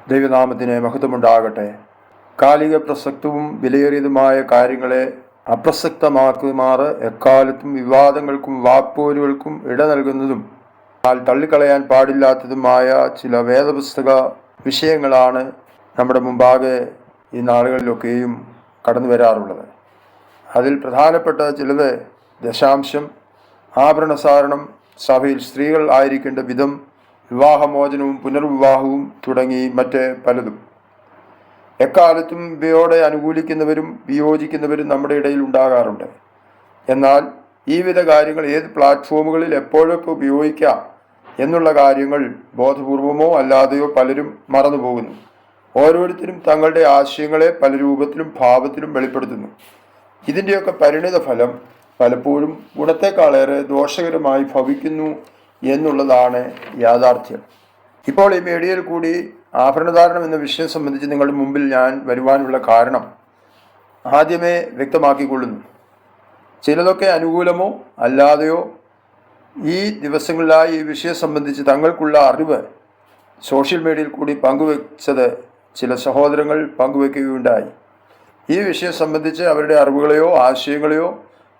ദൈവനാമത്തിന് മഹത്വമുണ്ടാകട്ടെ. കാലിക പ്രസക്തവും വിലയേറിയതുമായ കാര്യങ്ങളെ അപ്രസക്തമാക്കുമാറ് എക്കാലത്തും വിവാദങ്ങൾക്കും വാക്പോരുകൾക്കും ഇട നൽകുന്നതും എന്നാൽ തള്ളിക്കളയാൻ പാടില്ലാത്തതുമായ ചില വേദപുസ്തക വിഷയങ്ങളാണ് നമ്മുടെ മുമ്പാകെ ഈ നാളുകളിലൊക്കെയും കടന്നു വരാറുള്ളത്. അതിൽ പ്രധാനപ്പെട്ട ചിലത് ദശാംശം, ആഭരണസാരണം, സഭയിൽ സ്ത്രീകൾ ആയിരിക്കേണ്ട വിധം, വിവാഹമോചനവും പുനർവിവാഹവും തുടങ്ങി മറ്റ് പലതും. എക്കാലത്തും ഇവയോടെ അനുകൂലിക്കുന്നവരും വിയോജിക്കുന്നവരും നമ്മുടെ ഇടയിൽ ഉണ്ടാകാറുണ്ട്. എന്നാൽ ഈ വിധ കാര്യങ്ങൾ ഏത് പ്ലാറ്റ്ഫോമുകളിൽ എപ്പോഴൊക്കെ ഉപയോഗിക്കാം എന്നുള്ള കാര്യങ്ങൾ ബോധപൂർവമോ അല്ലാതെയോ പലരും മറന്നുപോകുന്നു. ഓരോരുത്തരും തങ്ങളുടെ ആശയങ്ങളെ പല രൂപത്തിലും ഭാവത്തിലും വെളിപ്പെടുത്തുന്നു. ഇതിൻ്റെയൊക്കെ പരിണിത ഫലം പലപ്പോഴും ഗുണത്തെക്കാളേറെ ദോഷകരമായി ഭവിക്കുന്നു എന്നുള്ളതാണ് യാഥാർത്ഥ്യം. ഇപ്പോൾ ഈ മീഡിയയിൽ കൂടി ആഭരണധാരണം എന്ന വിഷയം സംബന്ധിച്ച് നിങ്ങളുടെ മുമ്പിൽ ഞാൻ വരുവാനുള്ള കാരണം ആദ്യമേ വ്യക്തമാക്കിക്കൊള്ളുന്നു. ചിലതൊക്കെ അനുകൂലമോ അല്ലാതെയോ ഈ ദിവസങ്ങളിലായി ഈ വിഷയം സംബന്ധിച്ച് തങ്ങൾക്കുള്ള അറിവ് സോഷ്യൽ മീഡിയയിൽ കൂടി പങ്കുവെച്ചത് ചില സഹോദരങ്ങൾ പങ്കുവെക്കുകയുണ്ടായി. ഈ വിഷയം സംബന്ധിച്ച് അവരുടെ അറിവുകളെയോ ആശയങ്ങളെയോ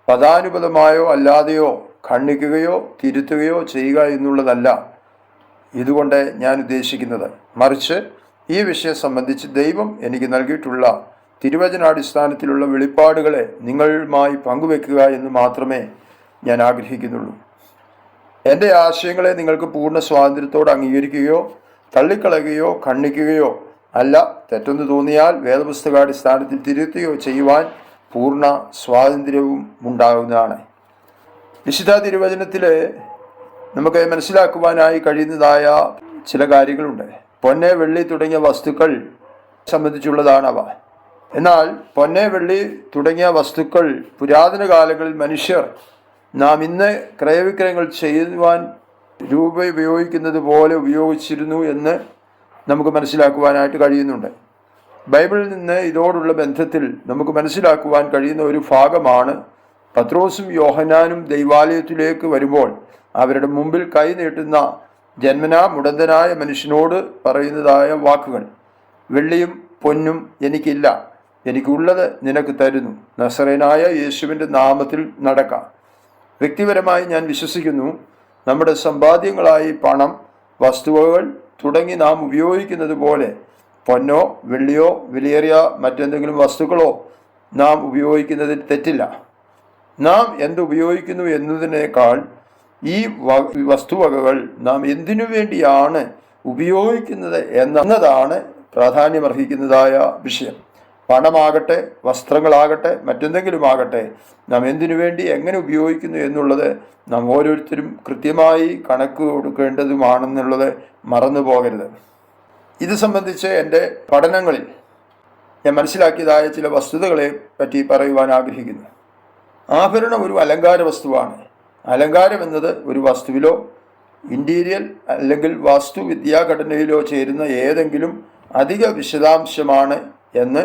പദാനുപദമായോ അല്ലാതെയോ ഖണ്ഡിക്കുകയോ തിരുത്തുകയോ ചെയ്യുക എന്നുള്ളതല്ല ഇതുകൊണ്ട് ഞാൻ ഉദ്ദേശിക്കുന്നത്. മറിച്ച് ഈ വിഷയം സംബന്ധിച്ച് ദൈവം എനിക്ക് നൽകിയിട്ടുള്ള തിരുവചനാടിസ്ഥാനത്തിലുള്ള വെളിപ്പാടുകളെ നിങ്ങളുമായി പങ്കുവെക്കുക എന്ന് മാത്രമേ ഞാൻ ആഗ്രഹിക്കുന്നുള്ളൂ. എൻ്റെ ആശയങ്ങളെ നിങ്ങൾക്ക് പൂർണ്ണ സ്വാതന്ത്ര്യത്തോടെ അംഗീകരിക്കുകയോ തള്ളിക്കളയുകയോ ഖണ്ഡിക്കുകയോ അല്ല, തെറ്റെന്ന് തോന്നിയാൽ വേദപുസ്തകാടിസ്ഥാനത്തിൽ തിരുത്തുകയോ ചെയ്യുവാൻ പൂർണ്ണ സ്വാതന്ത്ര്യവും ഉണ്ടാകുന്നതാണ്. വിശുദ്ധ തിരുവചനത്തിൽ നമുക്ക് മനസ്സിലാക്കുവാനായി കഴിയുന്നതായ ചില കാര്യങ്ങളുണ്ട്. പൊന്ന്, വെള്ളി തുടങ്ങിയ വസ്തുക്കൾ സംബന്ധിച്ചുള്ളതാണവ. എന്നാൽ പൊന്ന്, വെള്ളി തുടങ്ങിയ വസ്തുക്കൾ പുരാതന കാലങ്ങളിൽ മനുഷ്യർ നാം ഇന്ന് ക്രയവിക്രയങ്ങൾ ചെയ്യുവാൻ രൂപ ഉപയോഗിക്കുന്നത് പോലെ ഉപയോഗിച്ചിരുന്നു എന്ന് നമുക്ക് മനസ്സിലാക്കുവാനായിട്ട് കഴിയുന്നുണ്ട്. ബൈബിളിൽ നിന്ന് ഇതോടുള്ള ബന്ധത്തിൽ നമുക്ക് മനസ്സിലാക്കുവാൻ കഴിയുന്ന ഒരു ഭാഗമാണ് പത്രോസും യോഹന്നാനും ദൈവാലയത്തിലേക്ക് വരുമ്പോൾ അവരുടെ മുമ്പിൽ കൈ നീട്ടുന്ന ജന്മനാ മുടന്തനായ മനുഷ്യനോട് പറയുന്നതായ വാക്കുകൾ. വെള്ളിയും പൊന്നും എനിക്കില്ല, എനിക്കുള്ളത് നിനക്ക് തരുന്നു, നസറേനായ യേശുവിൻ്റെ നാമത്തിൽ നടക്കാം. വ്യക്തിപരമായി ഞാൻ വിശ്വസിക്കുന്നു, നമ്മുടെ സമ്പാദ്യങ്ങളായി പണം, വസ്തുവകൾ തുടങ്ങി നാം ഉപയോഗിക്കുന്നത് പോലെ പൊന്നോ വെള്ളിയോ വിലയേറിയ മറ്റെന്തെങ്കിലും വസ്തുക്കളോ നാം ഉപയോഗിക്കുന്നതിൽ തെറ്റില്ല. നാം എന്തുപയോഗിക്കുന്നു എന്നതിനേക്കാൾ ഈ വസ്തുവകകൾ നാം എന്തിനു വേണ്ടിയാണ് ഉപയോഗിക്കുന്നത് എന്നതാണ് പ്രാധാന്യമർഹിക്കുന്നതായ വിഷയം. പണമാകട്ടെ, വസ്ത്രങ്ങളാകട്ടെ, മറ്റെന്തെങ്കിലും ആകട്ടെ, നാം എന്തിനു വേണ്ടി എങ്ങനെ ഉപയോഗിക്കുന്നു എന്നുള്ളത് നാം ഓരോരുത്തരും കൃത്യമായി കണക്ക് കൊടുക്കേണ്ടതുമാണെന്നുള്ളത് മറന്നു പോകരുത്. ഇത് സംബന്ധിച്ച് എൻ്റെ പഠനങ്ങളിൽ ഞാൻ മനസ്സിലാക്കിയതായ ചില വസ്തുതകളെ പറ്റി പറയുവാൻ ആഗ്രഹിക്കുന്നു. ആഭരണം ഒരു അലങ്കാര വസ്തുവാണ്. അലങ്കാരം എന്നത് ഒരു വസ്തുവിലോ ഇൻറ്റീരിയൽ അല്ലെങ്കിൽ വാസ്തുവിദ്യാഘടനയിലോ ചേരുന്ന ഏതെങ്കിലും അധിക വിശദാംശമാണ് എന്ന്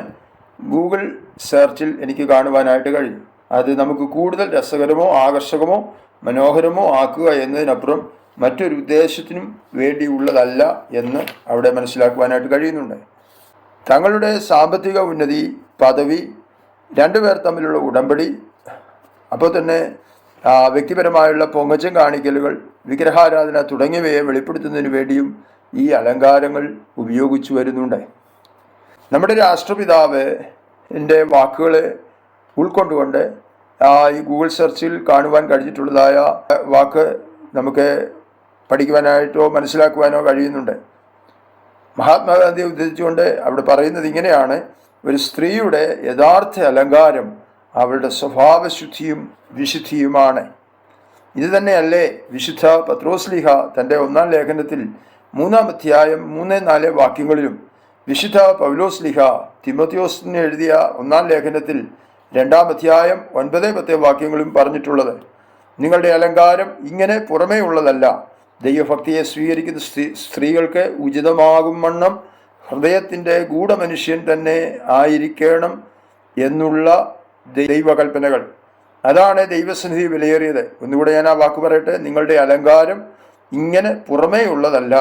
ഗൂഗിൾ സെർച്ചിൽ എനിക്ക് കാണുവാനായിട്ട് കഴിയും. അത് നമുക്ക് കൂടുതൽ രസകരമോ ആകർഷകമോ മനോഹരമോ ആക്കുക എന്നതിനപ്പുറം മറ്റൊരു ഉദ്ദേശത്തിനും വേണ്ടിയുള്ളതല്ല എന്ന് അവിടെ മനസ്സിലാക്കുവാനായിട്ട് കഴിയുന്നുണ്ട്. തങ്ങളുടെ സാമ്പത്തിക ഉന്നതി, പദവി, രണ്ടുപേർ തമ്മിലുള്ള ഉടമ്പടി, അപ്പോൾ തന്നെ വ്യക്തിപരമായുള്ള പൊങ്ങച്ചം കാണിക്കലുകൾ, വിഗ്രഹാരാധന തുടങ്ങിയവയെ വെളിപ്പെടുത്തുന്നതിന് വേണ്ടിയും ഈ അലങ്കാരങ്ങൾ ഉപയോഗിച്ചു വരുന്നുണ്ട്. നമ്മുടെ രാഷ്ട്രപിതാവ് എൻ്റെ വാക്കുകളെ ഉൾക്കൊണ്ടുകൊണ്ട് ഈ ഗൂഗിൾ സെർച്ചിൽ കാണുവാൻ കഴിഞ്ഞിട്ടുള്ളതായ വാക്ക് നമുക്ക് പഠിക്കുവാനായിട്ടോ മനസ്സിലാക്കുവാനോ കഴിയുന്നുണ്ട്. മഹാത്മാഗാന്ധിയെ ഉദ്ധരിച്ചുകൊണ്ട് അവിടെ പറയുന്നത് ഇങ്ങനെയാണ്: ഒരു സ്ത്രീയുടെ യഥാർത്ഥ അലങ്കാരം അവളുടെ സ്വഭാവശുദ്ധിയും വിശുദ്ധിയുമാണ്. ഇത് തന്നെയല്ലേ വിശുദ്ധ പത്രോസ്ലീഹ തൻ്റെ 1-ാം ലേഖനത്തിൽ 3-ാം അധ്യായം 3-4 വാക്യങ്ങളിലും വിശുദ്ധ പൗലോസ്ലീഹ തിമോഥെയോസിന് എഴുതിയ 1-ാം ലേഖനത്തിൽ 2-ാം അധ്യായം 9-10 വാക്യങ്ങളും പറഞ്ഞിട്ടുള്ളത്. നിങ്ങളുടെ അലങ്കാരം ഇങ്ങനെ പുറമേ ഉള്ളതല്ല, ദൈവഭക്തിയെ സ്വീകരിക്കുന്ന സ്ത്രീകൾക്ക് ഉചിതമാകും വണ്ണം ഹൃദയത്തിൻ്റെ ഗൂഢമനുഷ്യൻ തന്നെ ആയിരിക്കണം എന്നുള്ള ദൈവകൽപ്പനകൾ. അതാണ് ദൈവസന്നിധി വിലയേറിയത്. ഒന്നുകൂടെ ഞാൻ ആ വാക്ക് പറയട്ടെ: നിങ്ങളുടെ അലങ്കാരം ഇങ്ങനെ പുറമേ ഉള്ളതല്ല,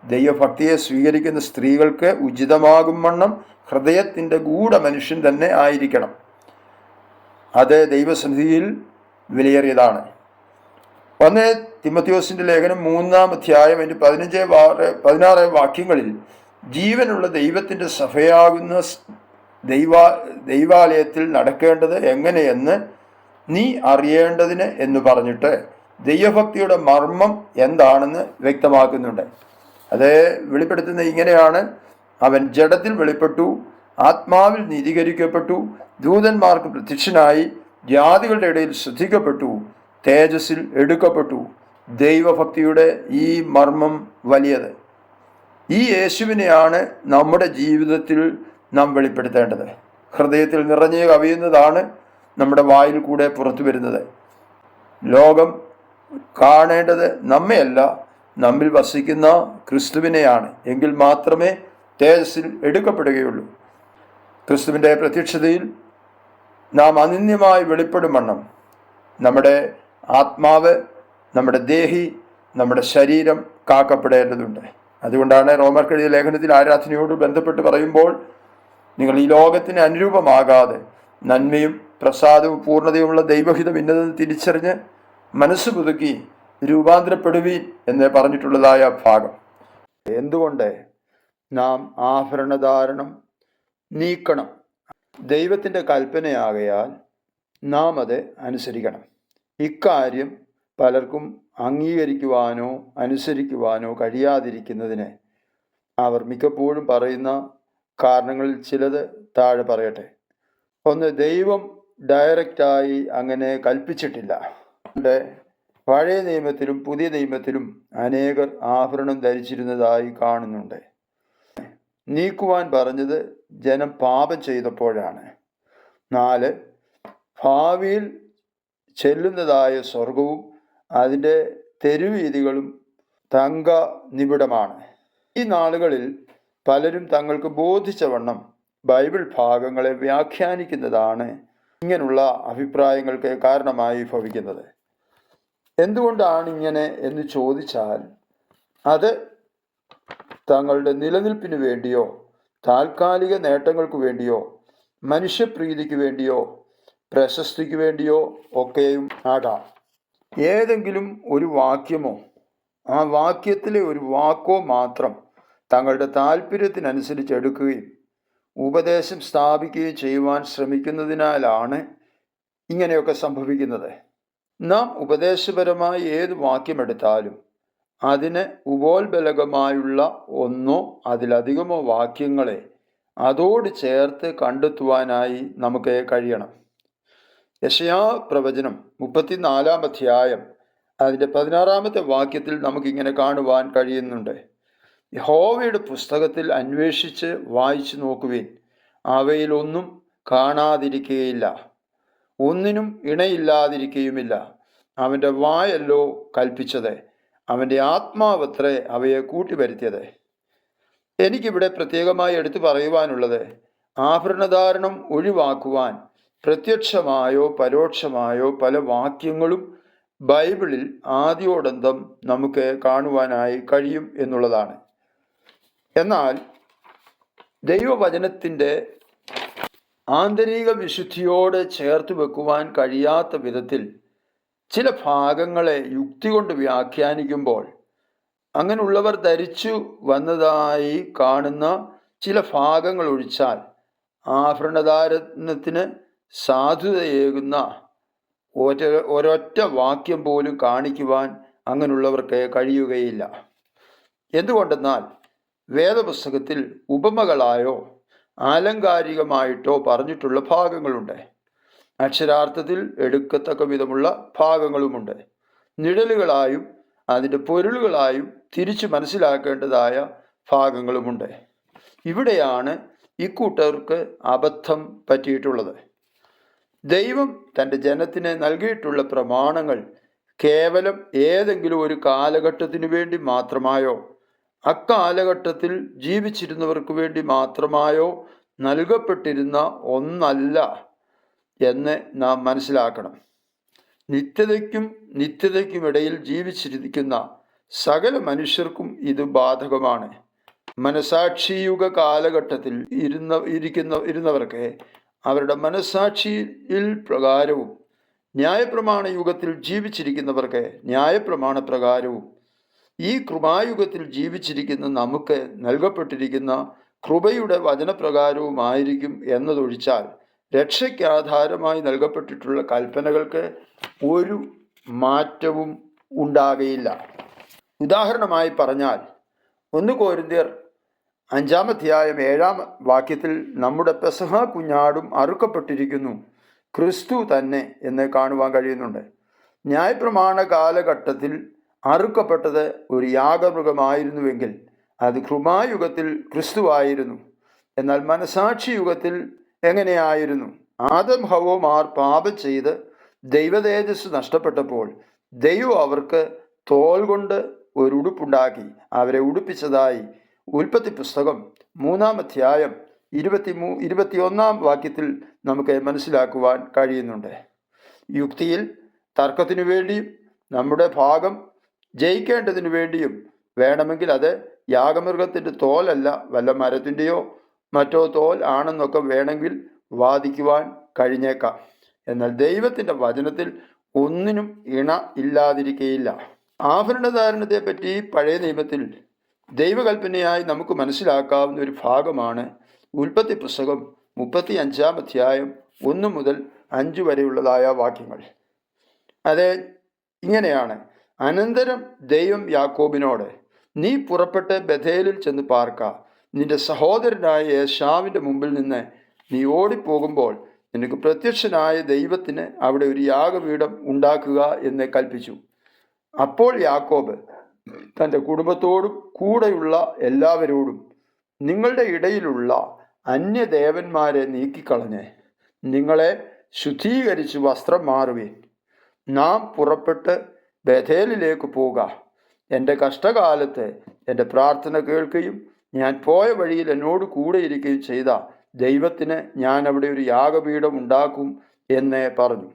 ദൈവഭക്തിയെ സ്വീകരിക്കുന്ന സ്ത്രീകൾക്ക് ഉചിതമാകും വണ്ണം ഹൃദയത്തിൻ്റെ ഗൂഢമനുഷ്യൻ തന്നെ ആയിരിക്കണം. അത് ദൈവസന്നിധിയിൽ വിലയേറിയതാണ്. 1 തിമോഥെയോസിന്റെ ലേഖനം 3-ാം അധ്യായം 15-16 വാക്യങ്ങളിൽ ജീവനുള്ള ദൈവത്തിൻ്റെ സഭയാകുന്ന ദൈവാലയത്തിൽ നടക്കേണ്ടത് എങ്ങനെയെന്ന് നീ അറിയേണ്ടതിന് എന്ന് പറഞ്ഞിട്ട് ദൈവഭക്തിയുടെ മർമ്മം എന്താണെന്ന് വ്യക്തമാക്കുന്നുണ്ട്. അത് വെളിപ്പെടുത്തുന്നത് ഇങ്ങനെയാണ്: അവൻ ജഡത്തിൽ വെളിപ്പെട്ടു, ആത്മാവിൽ നീതീകരിക്കപ്പെട്ടു, ദൂതന്മാർക്ക് പ്രത്യക്ഷനായി, ജാതികളുടെ ഇടയിൽ ശ്രദ്ധിക്കപ്പെട്ടു, തേജസ്സിൽ എടുക്കപ്പെട്ടു. ദൈവഭക്തിയുടെ ഈ മർമ്മം വലിയത്. ഈ യേശുവിനെയാണ് നമ്മുടെ ജീവിതത്തിൽ നാം വെളിപ്പെടുത്തേണ്ടത്. ഹൃദയത്തിൽ നിറഞ്ഞു കവിയുന്നതാണ് നമ്മുടെ വായിൽ കൂടെ പുറത്തു വരുന്നത്. ലോകം കാണേണ്ടത് നമ്മെയല്ല, നമ്മിൽ വസിക്കുന്ന ക്രിസ്തുവിനെയാണ്. എങ്കിൽ മാത്രമേ തേജസ്സിൽ എടുക്കപ്പെടുകയുള്ളൂ. ക്രിസ്തുവിൻ്റെ പ്രത്യക്ഷതയിൽ നാം അനന്യമായി വെളിപ്പെടും വണ്ണം നമ്മുടെ ആത്മാവ്, നമ്മുടെ ദേഹി, നമ്മുടെ ശരീരം കാക്കപ്പെടേണ്ടതുണ്ട്. അതുകൊണ്ടാണ് റോമർക്കെഴുതിയ ലേഖനത്തിൽ ആരാധനയോട് ബന്ധപ്പെട്ട് പറയുമ്പോൾ, നിങ്ങൾ ഈ ലോകത്തിന് അനുരൂപമാകാതെ നന്മയും പ്രസാദവും പൂർണ്ണതയുമുള്ള ദൈവഹിതം ഇന്നതെന്ന് തിരിച്ചറിഞ്ഞ് മനസ്സ് പുതുക്കി രൂപാന്തരപ്പെടുവീൻ എന്ന് പറഞ്ഞിട്ടുള്ളതായ ഭാഗം. എന്തുകൊണ്ട് നാം ആഭരണധാരണം നീക്കണം? ദൈവത്തിൻ്റെ കൽപ്പനയാകയാൽ നാം അത് അനുസരിക്കണം. ഇക്കാര്യം പലർക്കും അംഗീകരിക്കുവാനോ അനുസരിക്കുവാനോ കഴിയാതിരിക്കുന്നതിന് അവർ മിക്കപ്പോഴും പറയുന്ന കാരണങ്ങളിൽ ചിലത് താഴെ പറയട്ടെ. 1, ദൈവം ഡയറക്റ്റായി അങ്ങനെ കൽപ്പിച്ചിട്ടില്ല. പഴയ നിയമത്തിലും പുതിയ നിയമത്തിലും അനേകർ ആഭരണം ധരിച്ചിരുന്നതായി കാണുന്നുണ്ട്. നീക്കുവാൻ പറഞ്ഞത് ജനം പാപം ചെയ്തപ്പോഴാണ്. 4, ഭാവിയിൽ ചെല്ലുന്നതായ സ്വർഗവും അതിൻ്റെ തെരുവീതികളും തങ്ക നിബിഡമാണ്. ഈ നാളുകളിൽ പലരും തങ്ങൾക്ക് ബോധിച്ചവണ്ണം ബൈബിൾ ഭാഗങ്ങളെ വ്യാഖ്യാനിക്കുന്നതാണ് ഇങ്ങനെയുള്ള അഭിപ്രായങ്ങൾക്ക് കാരണമായി ഭവിക്കുന്നത്. എന്തുകൊണ്ടാണ് ഇങ്ങനെ എന്ന് ചോദിച്ചാൽ, അത് തങ്ങളുടെ നിലനിൽപ്പിന് വേണ്ടിയോ താൽക്കാലിക നേട്ടങ്ങൾക്ക് വേണ്ടിയോ മനുഷ്യപ്രീതിക്ക് വേണ്ടിയോ പ്രശസ്തിക്ക് വേണ്ടിയോ ഒക്കെയും ആകാം. ഏതെങ്കിലും ഒരു വാക്യമോ ആ വാക്യത്തിലെ ഒരു വാക്കോ മാത്രം തങ്ങളുടെ താല്പര്യത്തിനനുസരിച്ച് എടുക്കുകയും ഉപദേശം സ്ഥാപിക്കുകയും ചെയ്യുവാൻ ശ്രമിക്കുന്നതിനാലാണ് ഇങ്ങനെയൊക്കെ സംഭവിക്കുന്നത്. നാം ഉപദേശപരമായി ഏത് വാക്യമെടുത്താലും അതിന് ഉപോത്ബലകമായുള്ള ഒന്നോ അതിലധികമോ വാക്യങ്ങളെ അതോട് ചേർത്ത് കണ്ടെത്തുവാനായി നമുക്ക് കഴിയണം. യെശയ്യാ പ്രവചനം 34-ാം അധ്യായം അതിൻ്റെ 16-ാമത്തെ വാക്യത്തിൽ നമുക്കിങ്ങനെ കാണുവാൻ കഴിയുന്നുണ്ട്: യഹോവയുടെ പുസ്തകത്തിൽ അന്വേഷിച്ച് വായിച്ചു നോക്കുവിൻ, അവയിലൊന്നും കാണാതിരിക്കുകയില്ല, ഒന്നിനും ഇണയില്ലാതിരിക്കുകയുമില്ല. അവൻ്റെ വായല്ലോ കൽപ്പിച്ചത്, അവൻ്റെ ആത്മാവത്രേ അവയെ കൂട്ടിവരുത്തിയത്. എനിക്കിവിടെ പ്രത്യേകമായി എടുത്തു പറയുവാനുള്ളത്, ആഭരണധാരണം ഒഴിവാക്കുവാൻ പ്രത്യക്ഷമായോ പരോക്ഷമായോ പല വാക്യങ്ങളും ബൈബിളിൽ ആദ്യോടന്തം നമുക്ക് കാണുവാനായി കഴിയും എന്നുള്ളതാണ്. എന്നാൽ ദൈവവചനത്തിൻ്റെ ആന്തരിക വിശുദ്ധിയോട് ചേർത്ത് വെക്കുവാൻ കഴിയാത്ത വിധത്തിൽ ചില ഭാഗങ്ങളെ യുക്തി കൊണ്ട് വ്യാഖ്യാനിക്കുമ്പോൾ അങ്ങനെയുള്ളവർ ധരിച്ചു വന്നതായി കാണുന്ന ചില ഭാഗങ്ങൾ ഒഴിച്ചാൽ ആഭരണധാരണത്തിന് സാധുതയേകുന്ന ഒരൊറ്റ വാക്യം പോലും കാണിക്കുവാൻ അങ്ങനെയുള്ളവർക്ക് കഴിയുകയില്ല. എന്തുകൊണ്ടെന്നാൽ വേദപുസ്തകത്തിൽ ഉപമകളായോ ആലങ്കാരികമായിട്ടോ പറഞ്ഞിട്ടുള്ള ഭാഗങ്ങളുണ്ട്. അക്ഷരാർത്ഥത്തിൽ എടുക്കത്തക്ക വിധമുള്ള ഭാഗങ്ങളുമുണ്ട്. നിഴലുകളായും അതിൻ്റെ പൊരുളുകളായും തിരിച്ചു മനസ്സിലാക്കേണ്ടതായ ഭാഗങ്ങളുമുണ്ട്. ഇവിടെയാണ് ഇക്കൂട്ടർക്ക് അബദ്ധം പറ്റിയിട്ടുള്ളത്. ദൈവം തൻ്റെ ജനത്തിന് നൽകിയിട്ടുള്ള പ്രമാണങ്ങൾ കേവലം ഏതെങ്കിലും ഒരു കാലഘട്ടത്തിനു വേണ്ടി മാത്രമായോ അക്കാലഘട്ടത്തിൽ ജീവിച്ചിരുന്നവർക്ക് വേണ്ടി മാത്രമായോ നൽകപ്പെട്ടിരുന്ന ഒന്നല്ല എന്ന് നാം മനസ്സിലാക്കണം. നിത്യതയ്ക്കുമിടയിൽ ജീവിച്ചിരിക്കുന്ന സകല മനുഷ്യർക്കും ഇത് ബാധകമാണ്. മനസാക്ഷിയുഗ കാലഘട്ടത്തിൽ ഇരുന്നവർക്ക് അവരുടെ മനസാക്ഷിയിൽ പ്രകാരവും ന്യായപ്രമാണ യുഗത്തിൽ ജീവിച്ചിരിക്കുന്നവർക്ക് ന്യായപ്രമാണ പ്രകാരവും ഈ കൃപായുഗത്തിൽ ജീവിച്ചിരിക്കുന്ന നമുക്ക് നൽകപ്പെട്ടിരിക്കുന്ന കൃപയുടെ വചനപ്രകാരവുമായിരിക്കും എന്നതൊഴിച്ചാൽ രക്ഷയ്ക്കാധാരമായി നൽകപ്പെട്ടിട്ടുള്ള കൽപ്പനകൾക്ക് ഒരു മാറ്റവും ഉണ്ടാകയില്ല. ഉദാഹരണമായി പറഞ്ഞാൽ 1 കൊരിന്ത്യർ 5-7 നമ്മുടെ പെസഹ കുഞ്ഞാടും അറുക്കപ്പെട്ടിരിക്കുന്നു, ക്രിസ്തു തന്നെ എന്ന് കാണുവാൻ കഴിയുന്നുണ്ട്. ന്യായപ്രമാണ കാലഘട്ടത്തിൽ അറുക്കപ്പെട്ടത് ഒരു യാഗമൃഗമായിരുന്നുവെങ്കിൽ അത് കൃപായുഗത്തിൽ ക്രിസ്തുവായിരുന്നു. എന്നാൽ മനസാക്ഷി യുഗത്തിൽ എങ്ങനെയായിരുന്നു? ആദം ഹവ്വമാർ പാപം ചെയ്ത് ദൈവതേജസ് നഷ്ടപ്പെട്ടപ്പോൾ ദൈവം അവർക്ക് തോൽ കൊണ്ട് ഒരു ഉടുപ്പുണ്ടാക്കി അവരെ ഉടുപ്പിച്ചതായി ഉൽപ്പത്തി പുസ്തകം 3-21 നമുക്ക് മനസ്സിലാക്കുവാൻ കഴിയുന്നുണ്ട്. യുക്തിയിൽ തർക്കത്തിനു വേണ്ടിയും നമ്മുടെ ഭാഗം ജയിക്കേണ്ടതിനു വേണ്ടിയും വേണമെങ്കിൽ അത് യാഗമൃഗത്തിൻ്റെ തോലല്ല, വല്ല മരത്തിൻ്റെയോ മറ്റോ തോൽ ആണെന്നൊക്കെ വേണമെങ്കിൽ വാദിക്കുവാൻ കഴിഞ്ഞേക്കാം. എന്നാൽ ദൈവത്തിൻ്റെ വചനത്തിൽ ഒന്നിനും ഇണ ഇല്ലാതിരിക്കുകയില്ല. ആഭരണധാരണത്തെ പറ്റി പഴയ നിയമത്തിൽ ദൈവകൽപ്പനയായി നമുക്ക് മനസ്സിലാക്കാവുന്ന ഒരു ഭാഗമാണ് ഉൽപ്പത്തി പുസ്തകം 35-1 വരെയുള്ളതായ വാക്യങ്ങൾ. അത് ഇങ്ങനെയാണ്: അനന്തരം ദൈവം യാക്കോബിനോട്, നീ പുറപ്പെട്ട് ബഥേലിൽ ചെന്ന് പാർക്ക. നിന്റെ സഹോദരനായ ഏശാവിൻ്റെ മുമ്പിൽ നിന്ന് നീ ഓടിപ്പോകുമ്പോൾ നിനക്ക് പ്രത്യക്ഷനായ ദൈവത്തിന് അവിടെ ഒരു യാഗപീഠം ഉണ്ടാക്കുക എന്ന് കൽപ്പിച്ചു. അപ്പോൾ യാക്കോബ് തൻ്റെ കുടുംബത്തോടും കൂടെയുള്ള എല്ലാവരോടും, നിങ്ങളുടെ ഇടയിലുള്ള അന്യദേവന്മാരെ നീക്കിക്കളഞ്ഞ് നിങ്ങളെ ശുദ്ധീകരിച്ച് വസ്ത്രം മാറുവേൻ. നാം പുറപ്പെട്ട് ബഥേലിലേക്ക് പോക. എൻ്റെ കഷ്ടകാലത്ത് എൻ്റെ പ്രാർത്ഥന കേൾക്കുകയും ഞാൻ പോയ വഴിയിൽ എന്നോട് കൂടെ ഇരിക്കുകയും ചെയ്ത ദൈവത്തിന് ഞാൻ അവിടെ ഒരു യാഗപീഠം ഉണ്ടാക്കും എന്ന് പറഞ്ഞു.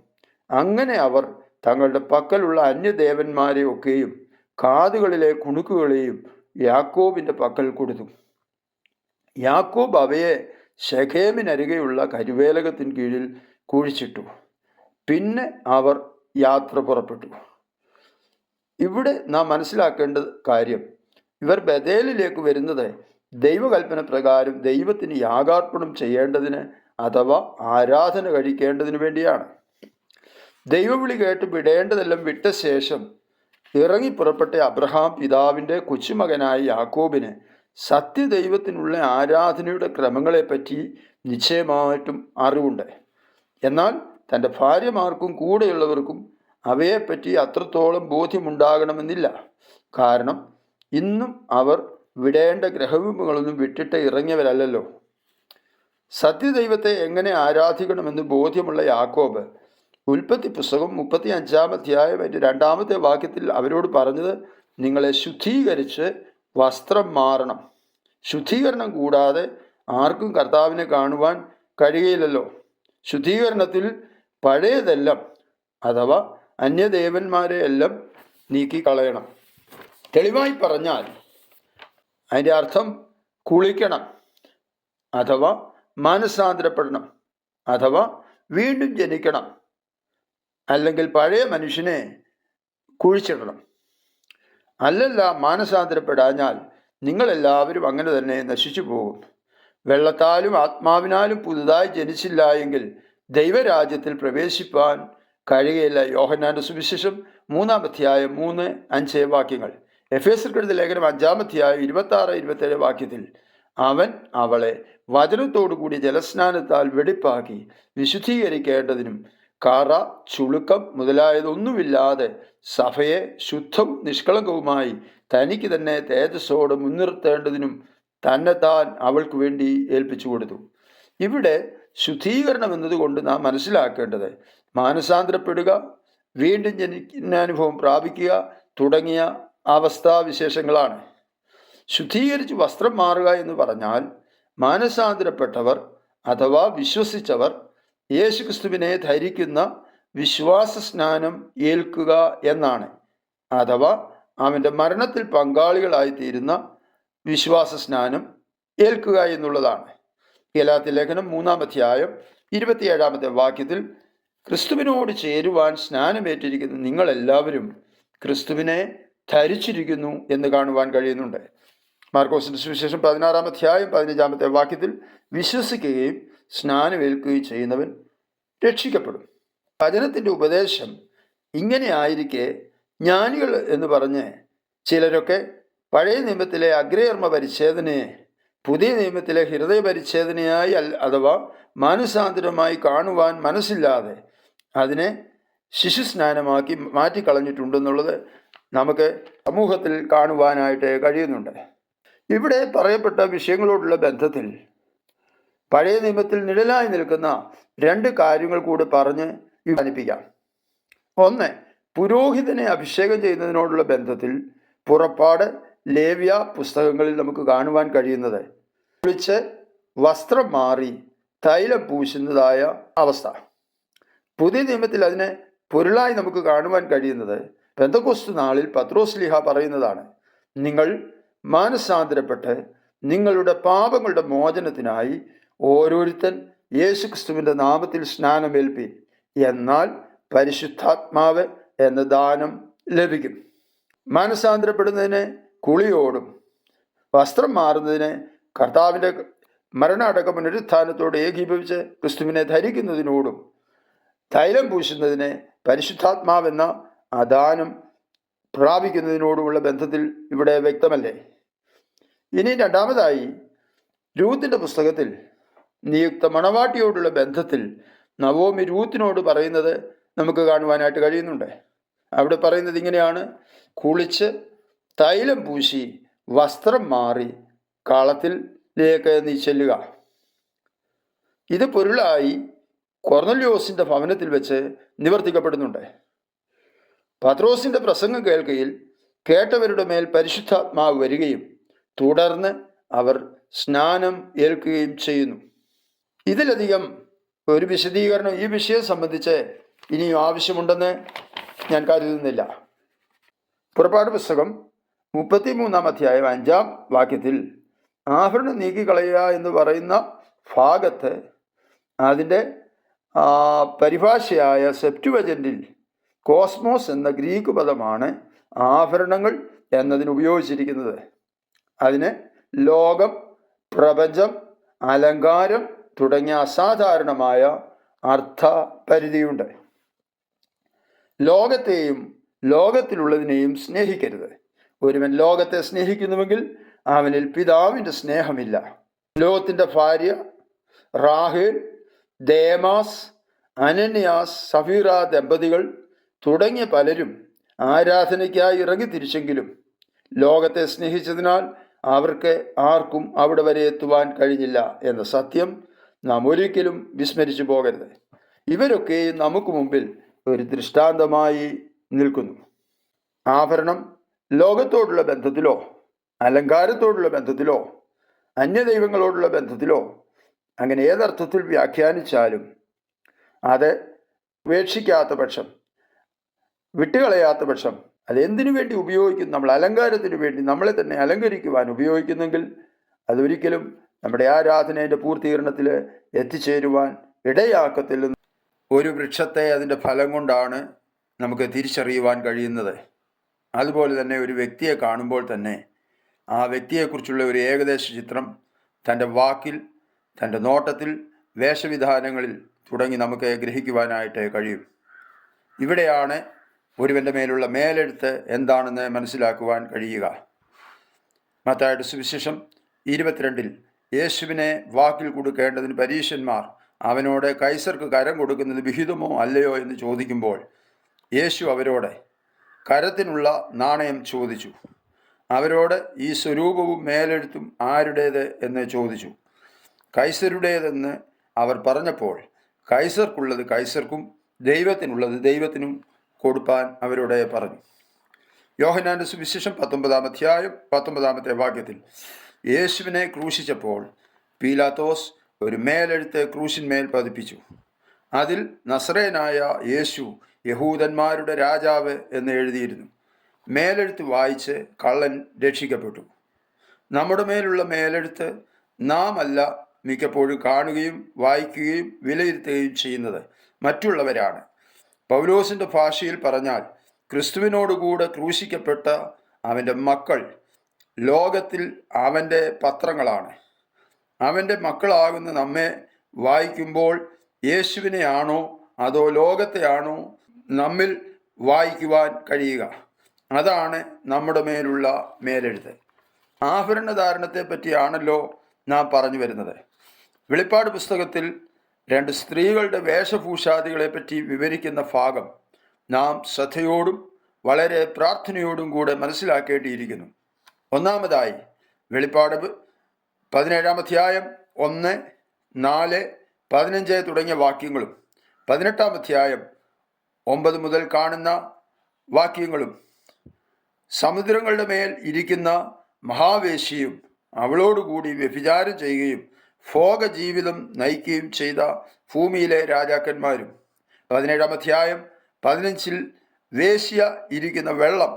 അങ്ങനെ അവർ തങ്ങളുടെ പക്കലുള്ള അന്യദേവന്മാരെ ഒക്കെയും കാതുകളിലെ കുണുക്കുകളെയും യാക്കോബിൻ്റെ പക്കൽ കൊടുത്തു. യാക്കോബ് അവയെ ശെഖേമിനരികെയുള്ള കരുവേലകത്തിന് കീഴിൽ കുഴിച്ചിട്ടു. പിന്നെ അവർ യാത്ര പുറപ്പെട്ടു. ഇവിടെ നാം മനസ്സിലാക്കേണ്ട കാര്യം, ഇവർ ബഥേലിലേക്ക് വരുന്നത് ദൈവകൽപ്പന പ്രകാരം ദൈവത്തിന് യാഗാർപ്പണം ചെയ്യേണ്ടതിന് അഥവാ ആരാധന കഴിക്കേണ്ടതിന് വേണ്ടിയാണ്. ദൈവവിളി കേട്ട് വിടേണ്ടതെല്ലാം വിട്ട ശേഷം ഇറങ്ങി പുറപ്പെട്ട അബ്രഹാം പിതാവിൻ്റെ കൊച്ചുമകനായ യാക്കോബിന് സത്യദൈവത്തിനുള്ള ആരാധനയുടെ ക്രമങ്ങളെപ്പറ്റി നിശ്ചയമായിട്ടും അറിവുണ്ട്. എന്നാൽ തൻ്റെ ഭാര്യമാർക്കും കൂടെയുള്ളവർക്കും അവയെപ്പറ്റി അത്രത്തോളം ബോധ്യമുണ്ടാകണമെന്നില്ല. കാരണം ഇന്നും അവർ വിടേണ്ട ഗ്രഹബിംബങ്ങളൊന്നും വിട്ടിട്ട് ഇറങ്ങിയവരല്ലോ. സത്യദൈവത്തെ എങ്ങനെ ആരാധിക്കണമെന്ന് ബോധ്യമുള്ള യാക്കോബ് ഉൽപ്പത്തി പുസ്തകം 35-2 അവരോട് പറഞ്ഞത്, നിങ്ങളെ ശുദ്ധീകരിച്ച് വസ്ത്രം മാറണം. ശുദ്ധീകരണം കൂടാതെ ആർക്കും കർത്താവിനെ കാണുവാൻ കഴിയില്ലല്ലോ. ശുദ്ധീകരണത്തിൽ പഴയതെല്ലാം അഥവാ അന്യദേവന്മാരെ എല്ലാം നീക്കിക്കളയണം. തെളിവായി പറഞ്ഞാൽ അതിൻ്റെ അർത്ഥം കുളിക്കണം അഥവാ മാനസാന്തരപ്പെടണം അഥവാ വീണ്ടും ജനിക്കണം, അല്ലെങ്കിൽ പഴയ മനുഷ്യനെ കുഴിച്ചിടണം. അല്ലല്ല, മാനസാന്തരപ്പെടാഞ്ഞാൽ നിങ്ങളെല്ലാവരും അങ്ങനെ തന്നെ നശിച്ചു പോകും. വെള്ളത്താലും ആത്മാവിനാലും പുതുതായി ജനിച്ചില്ല എങ്കിൽ ദൈവരാജ്യത്തിൽ പ്രവേശിപ്പാൻ കഴിയുകയില്ല. യോഹന്നാന്റെ സുവിശേഷം 3-5 എഫേസ്യർക്കെഴുതിയ ലേഖനം 5-26-27 അവൻ അവളെ വചനത്തോടുകൂടി ജലസ്നാനത്താൽ വെടിപ്പാക്കി വിശുദ്ധീകരിക്കേണ്ടതിനും കറ ചുളുക്കം മുതലായതൊന്നുമില്ലാതെ സഭയെ ശുദ്ധവും നിഷ്കളങ്കവുമായി തനിക്ക് തന്നെ തേജസ്സോട് മുൻനിർത്തേണ്ടതിനും തന്നെത്താൻ അവൾക്ക് വേണ്ടി ഏൽപ്പിച്ചു കൊടുത്തു. ഇവിടെ ശുദ്ധീകരണം എന്നതുകൊണ്ട് നാം മനസ്സിലാക്കേണ്ടത് മാനസാന്തരപ്പെടുക, വീണ്ടും ജനിക്കുന്ന അനുഭവം പ്രാപിക്കുക തുടങ്ങിയ അവസ്ഥാവിശേഷങ്ങളാണ്. ശുദ്ധീകരിച്ച് വസ്ത്രം മാറുക എന്ന് പറഞ്ഞാൽ മാനസാന്തരപ്പെട്ടവർ അഥവാ വിശ്വസിച്ചവർ യേശുക്രിസ്തുവിനെ ധരിക്കുന്ന വിശ്വാസ സ്നാനം ഏൽക്കുക എന്നാണ്. അഥവാ അവൻ്റെ മരണത്തിൽ പങ്കാളികളായിത്തീരുന്ന വിശ്വാസ സ്നാനം ഏൽക്കുക എന്നുള്ളതാണ്. ഗലാത്യ ലേഖനം 3-ാം അധ്യായം 27-ാമത്തെ വാക്യത്തിൽ ക്രിസ്തുവിനോട് ചേരുവാൻ സ്നാനമേറ്റിരിക്കുന്ന നിങ്ങളെല്ലാവരും ക്രിസ്തുവിനെ ധരിച്ചിരിക്കുന്നു എന്ന് കാണുവാൻ കഴിയുന്നുണ്ട്. മാർക്കോസിന്റെ സുവിശേഷം 16-ാം അധ്യായം 15-ാമത്തെ വാക്യത്തിൽ വിശ്വസിക്കുകയും സ്നാനമേൽക്കുകയും ചെയ്യുന്നവൻ രക്ഷിക്കപ്പെടും. വചനത്തിൻ്റെ ഉപദേശം ഇങ്ങനെ ആയിരിക്കെ ജ്ഞാനികൾ എന്ന് പറഞ്ഞ് ചിലരൊക്കെ പഴയ നിയമത്തിലെ അഗ്രകർമ്മ പരിച്ഛേദനയെ പുതിയ നിയമത്തിലെ ഹൃദയ പരിച്ഛേദനയായി അഥവാ മാനസാന്തരമായി കാണുവാൻ മനസ്സില്ലാതെ അതിനെ ശിശുസ്നാനമാക്കി മാറ്റിക്കളഞ്ഞിട്ടുണ്ടെന്നുള്ളത് നമുക്ക് സമൂഹത്തിൽ കാണുവാനായിട്ട് കഴിയുന്നുണ്ട്. ഇവിടെ പറയപ്പെട്ട വിഷയങ്ങളോടുള്ള ബന്ധത്തിൽ പഴയ നിയമത്തിൽ നിഴലായി നിൽക്കുന്ന 2 കാര്യങ്ങൾ കൂടി പറഞ്ഞ് അവസാനിപ്പിക്കാം. ഒന്ന്, പുരോഹിതനെ അഭിഷേകം ചെയ്യുന്നതിനോടുള്ള ബന്ധത്തിൽ പുറപ്പാട്, ലേവ്യ പുസ്തകങ്ങളിൽ നമുക്ക് കാണുവാൻ കഴിയുന്നത് കുളിച്ച് വസ്ത്രം മാറി തൈലം പൂശുന്നതായ അവസ്ഥ. പുതിയ നിയമത്തിൽ അതിനെ പൊരുളായി നമുക്ക് കാണുവാൻ കഴിയുന്നത് പെന്തക്കോസ്ത് നാളിൽ പത്രോസ്ലീഹ പറയുന്നതാണ്. നിങ്ങൾ മാനസാന്തരപ്പെട്ട് നിങ്ങളുടെ പാപങ്ങളുടെ മോചനത്തിനായി ഓരോരുത്തൻ യേശുക്രിസ്തുവിൻ്റെ നാമത്തിൽ സ്നാനമേൽപ്പീൻ, എന്നാൽ പരിശുദ്ധാത്മാവ് എന്ന ദാനം ലഭിക്കും. മാനസാന്തരപ്പെടുന്നതിന് കുളിയോടും വസ്ത്രം മാറുന്നതിന് കർത്താവിൻ്റെ മരണാടക പുനരുത്ഥാനത്തോട് ഏകീഭവിച്ച് ക്രിസ്തുവിനെ ധരിക്കുന്നതിനോടും തൈലം പൂശുന്നതിന് പരിശുദ്ധാത്മാവെന്ന ആ ദാനം പ്രാപിക്കുന്നതിനോടുമുള്ള ബന്ധത്തിൽ ഇവിടെ വ്യക്തമല്ലേ. ഇനി രണ്ടാമതായി, രൂത്തിന്റെ പുസ്തകത്തിൽ നിയുക്ത മണവാട്ടിയോടുള്ള ബന്ധത്തിൽ നവോമി രൂത്തിനോട് പറയുന്നത് നമുക്ക് കാണുവാനായിട്ട് കഴിയുന്നുണ്ട്. അവിടെ പറയുന്നത് ഇങ്ങനെയാണ്: കുളിച്ച് തൈലം പൂശി വസ്ത്രം മാറി കളത്തിലേക്ക് നീ ചെല്ലുക. ഇത് പൊരുളായി കൊർന്നല്യോസിന്റെ ഭവനത്തിൽ വെച്ച് നിവർത്തിക്കപ്പെടുന്നുണ്ട്. പത്രോസിന്റെ പ്രസംഗം കേൾക്കയിൽ കേട്ടവരുടെ മേൽ പരിശുദ്ധാത്മാവ് വരികയും തുടർന്ന് അവർ സ്നാനം ഏൽക്കുകയും ചെയ്യുന്നു. ഇതിലധികം ഒരു വിശദീകരണം ഈ വിഷയം സംബന്ധിച്ച് ഇനിയും ആവശ്യമുണ്ടെന്ന് ഞാൻ കരുതുന്നില്ല. പുറപ്പാട് പുസ്തകം 33-ാം അധ്യായം 5-ാം വാക്യത്തിൽ ആഭരണം നീക്കിക്കളയുക എന്ന് പറയുന്ന ഭാഗത്ത് അതിൻ്റെ പരിഭാഷയായ സെപ്റ്റുവജന്റിൽ കോസ്മോസ് എന്ന ഗ്രീക്ക് പദമാണ് ആഭരണങ്ങൾ എന്നതിന് ഉപയോഗിച്ചിരിക്കുന്നത്. അതിന് ലോകം, പ്രപഞ്ചം, അലങ്കാരം തുടങ്ങിയ അസാധാരണമായ അർത്ഥപരിധിയുണ്ട്. ലോകത്തെയും ലോകത്തിലുള്ളതിനെയും സ്നേഹിക്കരുത്. ഒരുവൻ ലോകത്തെ സ്നേഹിക്കുന്നുവെങ്കിൽ അവനിൽ പിതാവിൻ്റെ സ്നേഹമില്ല. ലോകത്തിൻ്റെ ഭാര്യ റാഹേൽ, ദേമാസ്, അനന്യാസ്, സഫീറ ദമ്പതികൾ തുടങ്ങിയ പലരും ആരാധനയ്ക്കായി ഇറങ്ങിത്തിരിച്ചെങ്കിലും ലോകത്തെ സ്നേഹിച്ചതിനാൽ അവർക്ക് ആർക്കും അവിടെ വരെ എത്തുവാൻ കഴിഞ്ഞില്ല എന്ന സത്യം നാം ഒരിക്കലും വിസ്മരിച്ചു പോകരുത്. ഇവരൊക്കെ നമുക്ക് മുമ്പിൽ ഒരു ദൃഷ്ടാന്തമായി നിൽക്കുന്നു. ആഭരണം ലോകത്തോടുള്ള ബന്ധത്തിലോ അലങ്കാരത്തോടുള്ള ബന്ധത്തിലോ അന്യദൈവങ്ങളോടുള്ള ബന്ധത്തിലോ അങ്ങനെ ഏതർത്ഥത്തിൽ വ്യാഖ്യാനിച്ചാലും അത് ഉപേക്ഷിക്കാത്ത പക്ഷം, വിട്ടുകളയാത്ത പക്ഷം, അതെന്തിനു വേണ്ടി ഉപയോഗിക്കുന്നു? നമ്മൾ അലങ്കാരത്തിന് വേണ്ടി നമ്മളെ തന്നെ അലങ്കരിക്കുവാൻ ഉപയോഗിക്കുന്നെങ്കിൽ അതൊരിക്കലും നമ്മുടെ ആരാധനയുടെ പൂർത്തീകരണത്തിൽ എത്തിച്ചേരുവാൻ ഇടയാക്കത്തില്ലെന്ന് ഒരു വൃക്ഷത്തെ അതിൻ്റെ ഫലം കൊണ്ടാണ് നമുക്ക് തിരിച്ചറിയുവാൻ കഴിയുന്നത്. അതുപോലെ തന്നെ ഒരു വ്യക്തിയെ കാണുമ്പോൾ തന്നെ ആ വ്യക്തിയെക്കുറിച്ചുള്ള ഒരു ഏകദേശ ചിത്രം തൻ്റെ വാക്കിൽ, തൻ്റെ നോട്ടത്തിൽ, വേഷവിധാനങ്ങളിൽ തുടങ്ങി നമുക്ക് ഗ്രഹിക്കുവാനായിട്ട് കഴിയും. ഇവിടെയാണ് ഒരുവൻ്റെ മേലുള്ള മേലെഴുത്ത് എന്താണെന്ന് മനസ്സിലാക്കുവാൻ കഴിയുക. മത്തായിയുടെ സുവിശേഷം 22-ൽ യേശുവിനെ വാക്കിൽ കൊടുക്കേണ്ടതിന് പരീശന്മാർ അവനോട് കൈസർക്ക് കരം കൊടുക്കുന്നത് വിഹിതമോ അല്ലയോ എന്ന് ചോദിക്കുമ്പോൾ യേശു അവരോട് കരത്തിനുള്ള നാണയം ചോദിച്ചു. അവരോട് ഈ സ്വരൂപവും മേലെഴുത്തും ആരുടേത് എന്ന് ചോദിച്ചു. കൈസരുടേതെന്ന് അവർ പറഞ്ഞപ്പോൾ കൈസർക്കുള്ളത് കൈസർക്കും ദൈവത്തിനുള്ളത് ദൈവത്തിനും കൊടുപ്പാൻ അവരോട് പറഞ്ഞു. യോഹന്നാന്റെ സുവിശേഷം 19-ാം അധ്യായം 19-ാമത്തെ വാക്യത്തിൽ യേശുവിനെ ക്രൂശിച്ചപ്പോൾ പീലാത്തോസ് ഒരു മേലെഴുത്ത് ക്രൂശിന്മേൽ പതിപ്പിച്ചു. അതിൽ നസറേനായ യേശു യഹൂദന്മാരുടെ രാജാവ് എന്ന് എഴുതിയിരുന്നു. മേലെഴുത്ത് വായിച്ച് കള്ളൻ രക്ഷിക്കപ്പെട്ടു. നമ്മുടെ മേലുള്ള മേലെഴുത്ത് നാം അല്ല മിക്കപ്പോഴും കാണുകയും വായിക്കുകയും വിലയിരുത്തുകയും ചെയ്യുന്നത് മറ്റുള്ളവരാണ്. പൗലോസിൻ്റെ ഭാഷയിൽ പറഞ്ഞാൽ ക്രിസ്തുവിനോടുകൂടെ ക്രൂശിക്കപ്പെട്ട അവൻ്റെ മക്കൾ ലോകത്തിൽ അവൻ്റെ പത്രങ്ങളാണ്. അവൻ്റെ മക്കളാകുന്ന നമ്മെ വായിക്കുമ്പോൾ യേശുവിനെയാണോ അതോ ലോകത്തെയാണോ നമ്മിൽ വായിക്കുവാൻ കഴിയുക? അതാണ് നമ്മുടെ മേലുള്ള മേലെഴുത്ത്. ആഭരണധാരണത്തെ പറ്റിയാണല്ലോ നാം പറഞ്ഞു വരുന്നത്. വെളിപ്പാട് പുസ്തകത്തിൽ 2 സ്ത്രീകളുടെ വേഷഭൂഷാദികളെ പറ്റി വിവരിക്കുന്ന ഭാഗം നാം ശ്രദ്ധയോടും വളരെ പ്രാർത്ഥനയോടും കൂടെ മനസ്സിലാക്കേണ്ടിയിരിക്കുന്നു. ഒന്നാമതായി വെളിപ്പാട് 17-ാം അധ്യായം 1, 4, 15 തുടങ്ങിയ വാക്യങ്ങളും 18-ാം അധ്യായം 9 മുതൽ കാണുന്ന വാക്യങ്ങളും സമുദ്രങ്ങളുടെ മേൽ ഇരിക്കുന്ന മഹാവേശിയും അവളോടുകൂടി വ്യഭിചാരം ചെയ്യുകയും ഭോഗജീവിതം നയിക്കുകയും ചെയ്ത ഭൂമിയിലെ രാജാക്കന്മാരും 17-ാം അധ്യായം 15 വേശ്യ ഇരിക്കുന്ന വെള്ളം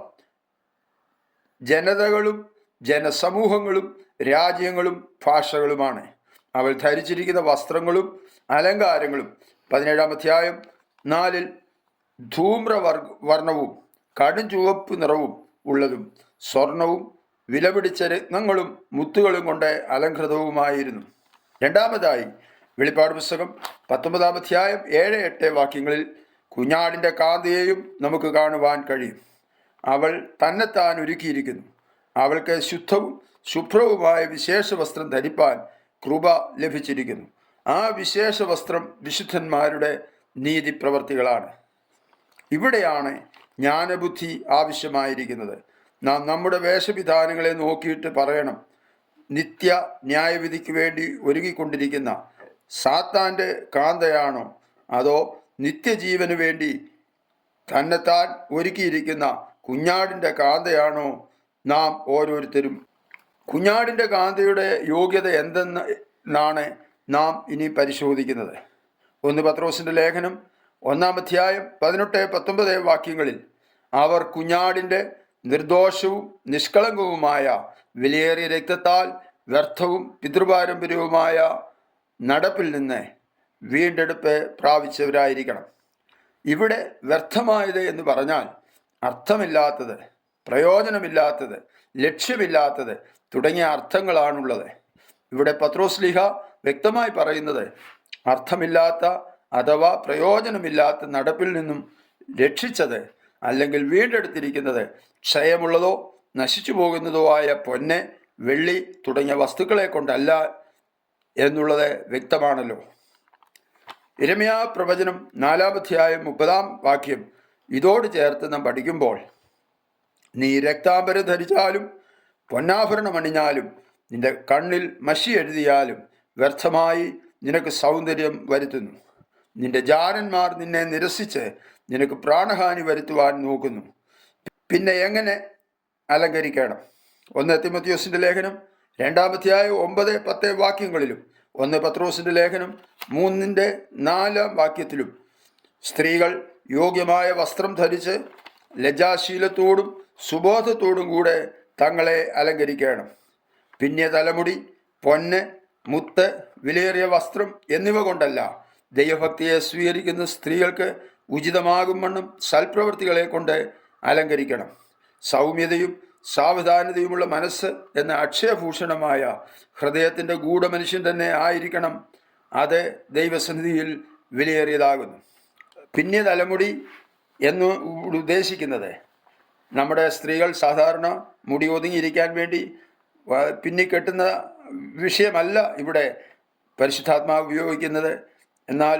ജനതകളും ജനസമൂഹങ്ങളും രാജ്യങ്ങളും ഭാഷകളുമാണ്. അവൾ ധരിച്ചിരിക്കുന്ന വസ്ത്രങ്ങളും അലങ്കാരങ്ങളും 17-ാം അധ്യായം 4 ധൂമ്രവർണ്ണവും കടും ചുവപ്പ് നിറവും ഉള്ളതും സ്വർണവും വിലപിടിച്ച രത്നങ്ങളും മുത്തുകളും കൊണ്ട് അലങ്കൃതവുമായിരുന്നു. രണ്ടാമതായി വെളിപ്പാട് പുസ്തകം 19-ാം അധ്യായം 7-8 വാക്യങ്ങളിൽ കുഞ്ഞാടിൻ്റെ കാന്തയെയും നമുക്ക് കാണുവാൻ കഴിയും. അവൾ തന്നെത്താൻ ഒരുക്കിയിരിക്കുന്നു. അവൾക്ക് ശുദ്ധവും ശുഭ്രവുമായ വിശേഷ വസ്ത്രം ധരിപ്പാൻ കൃപ ലഭിച്ചിരിക്കുന്നു. ആ വിശേഷ വസ്ത്രം വിശുദ്ധന്മാരുടെ നീതിപ്രവർത്തികളാണ്. ഇവിടെയാണ് ജ്ഞാനബുദ്ധി ആവശ്യമായിരിക്കുന്നത്. നാം നമ്മുടെ വേഷവിധാനങ്ങളെ നോക്കിയിട്ട് പറയണം, നിത്യ ന്യായവിധിക്ക് വേണ്ടി ഒരുങ്ങിക്കൊണ്ടിരിക്കുന്ന സാത്താൻ്റെ കാന്തയാണോ അതോ നിത്യജീവന് വേണ്ടി തന്നെത്താൻ ഒരുക്കിയിരിക്കുന്ന കുഞ്ഞാടിൻ്റെ കാന്തയാണോ നാം ഓരോരുത്തരും? കുഞ്ഞാടിൻ്റെ കാന്തയുടെ യോഗ്യത എന്തെന്നാണ് നാം ഇനി പരിശോധിക്കുന്നത്. 1 പത്രോസിൻ്റെ ലേഖനം 1-ാം അധ്യായം 18-19 വാക്യങ്ങളിൽ അവർ കുഞ്ഞാടിൻ്റെ നിർദോഷവും നിഷ്കളങ്കവുമായ വിലയേറിയ രക്തത്താൽ വ്യർത്ഥവും പിതൃപാരമ്പര്യവുമായ നടപ്പിൽ നിന്ന് വീണ്ടെടുപ്പ് പ്രാപിച്ചവരായിരിക്കണം. ഇവിടെ വ്യർത്ഥമായത് എന്ന് പറഞ്ഞാൽ അർത്ഥമില്ലാത്തത്, പ്രയോജനമില്ലാത്തത്, ലക്ഷ്യമില്ലാത്തത് തുടങ്ങിയ അർത്ഥങ്ങളാണുള്ളത്. ഇവിടെ പത്രോസ്ലീഹ വ്യക്തമായി പറയുന്നത് അർത്ഥമില്ലാത്ത അഥവാ പ്രയോജനമില്ലാത്ത നടപ്പിൽ നിന്നും രക്ഷിച്ചത് അല്ലെങ്കിൽ വീണ്ടെടുത്തിരിക്കുന്നത് ക്ഷയമുള്ളതോ നശിച്ചു പോകുന്നതോ ആയ പൊന്ന്, വെള്ളി തുടങ്ങിയ വസ്തുക്കളെ കൊണ്ടല്ല എന്നുള്ളത് വ്യക്തമാണല്ലോ. യിരെമ്യാ പ്രവചനം 4-ാം അധ്യായം 30-ാം വാക്യം ഇതോട് ചേർത്ത് നാം പഠിക്കുമ്പോൾ, നീ രക്താംബരം ധരിച്ചാലും പൊന്നാഭരണം അണിഞ്ഞാലും നിന്റെ കണ്ണിൽ മഷി എഴുതിയാലും വ്യർത്ഥമായി നിനക്ക് സൗന്ദര്യം വരുത്തുന്നു. നിന്റെ ജാരന്മാർ നിന്നെ നിരസിച്ച് നിനക്ക് പ്രാണഹാനി വരുത്തുവാൻ നോക്കുന്നു. പിന്നെ എങ്ങനെ അലങ്കരിക്കണം? 1 തിമോഥെയോസിൻ്റെ ലേഖനം 2-ാം അധ്യായം 9, 10 വാക്യങ്ങളിലും 1 പത്രോസിൻ്റെ ലേഖനം 3-4 വാക്യത്തിലും സ്ത്രീകൾ യോഗ്യമായ വസ്ത്രം ധരിച്ച് ലജ്ജാശീലത്തോടും സുബോധത്തോടും കൂടെ തങ്ങളെ അലങ്കരിക്കണം. പിന്നിയ തലമുടി, പൊന്ന്, മുത്ത്, വിലയേറിയ വസ്ത്രം എന്നിവ കൊണ്ടല്ല, ദൈവഭക്തിയെ സ്വീകരിക്കുന്ന സ്ത്രീകൾക്ക് ഉചിതമാകും വണ്ണം സൽപ്രവൃത്തികളെ കൊണ്ട് അലങ്കരിക്കണം. സൗമ്യതയും സാവധാനതയുമുള്ള മനസ്സ് എന്ന അക്ഷയഭൂഷണമായ ഹൃദയത്തിൻ്റെ ഗൂഢമനുഷ്യൻ തന്നെ ആയിരിക്കണം. അത് ദൈവസന്നിധിയിൽ വിലയേറിയതാകുന്നു. പിന്നിയ തലമുടി എന്ന് ഉദ്ദേശിക്കുന്നത് നമ്മുടെ സ്ത്രീകൾ സാധാരണ മുടി ഒതുങ്ങിയിരിക്കാൻ വേണ്ടി പിന്നിക്കെട്ടുന്ന വിഷയമല്ല ഇവിടെ പരിശുദ്ധാത്മാവ് ഉപയോഗിക്കുന്നത്. എന്നാൽ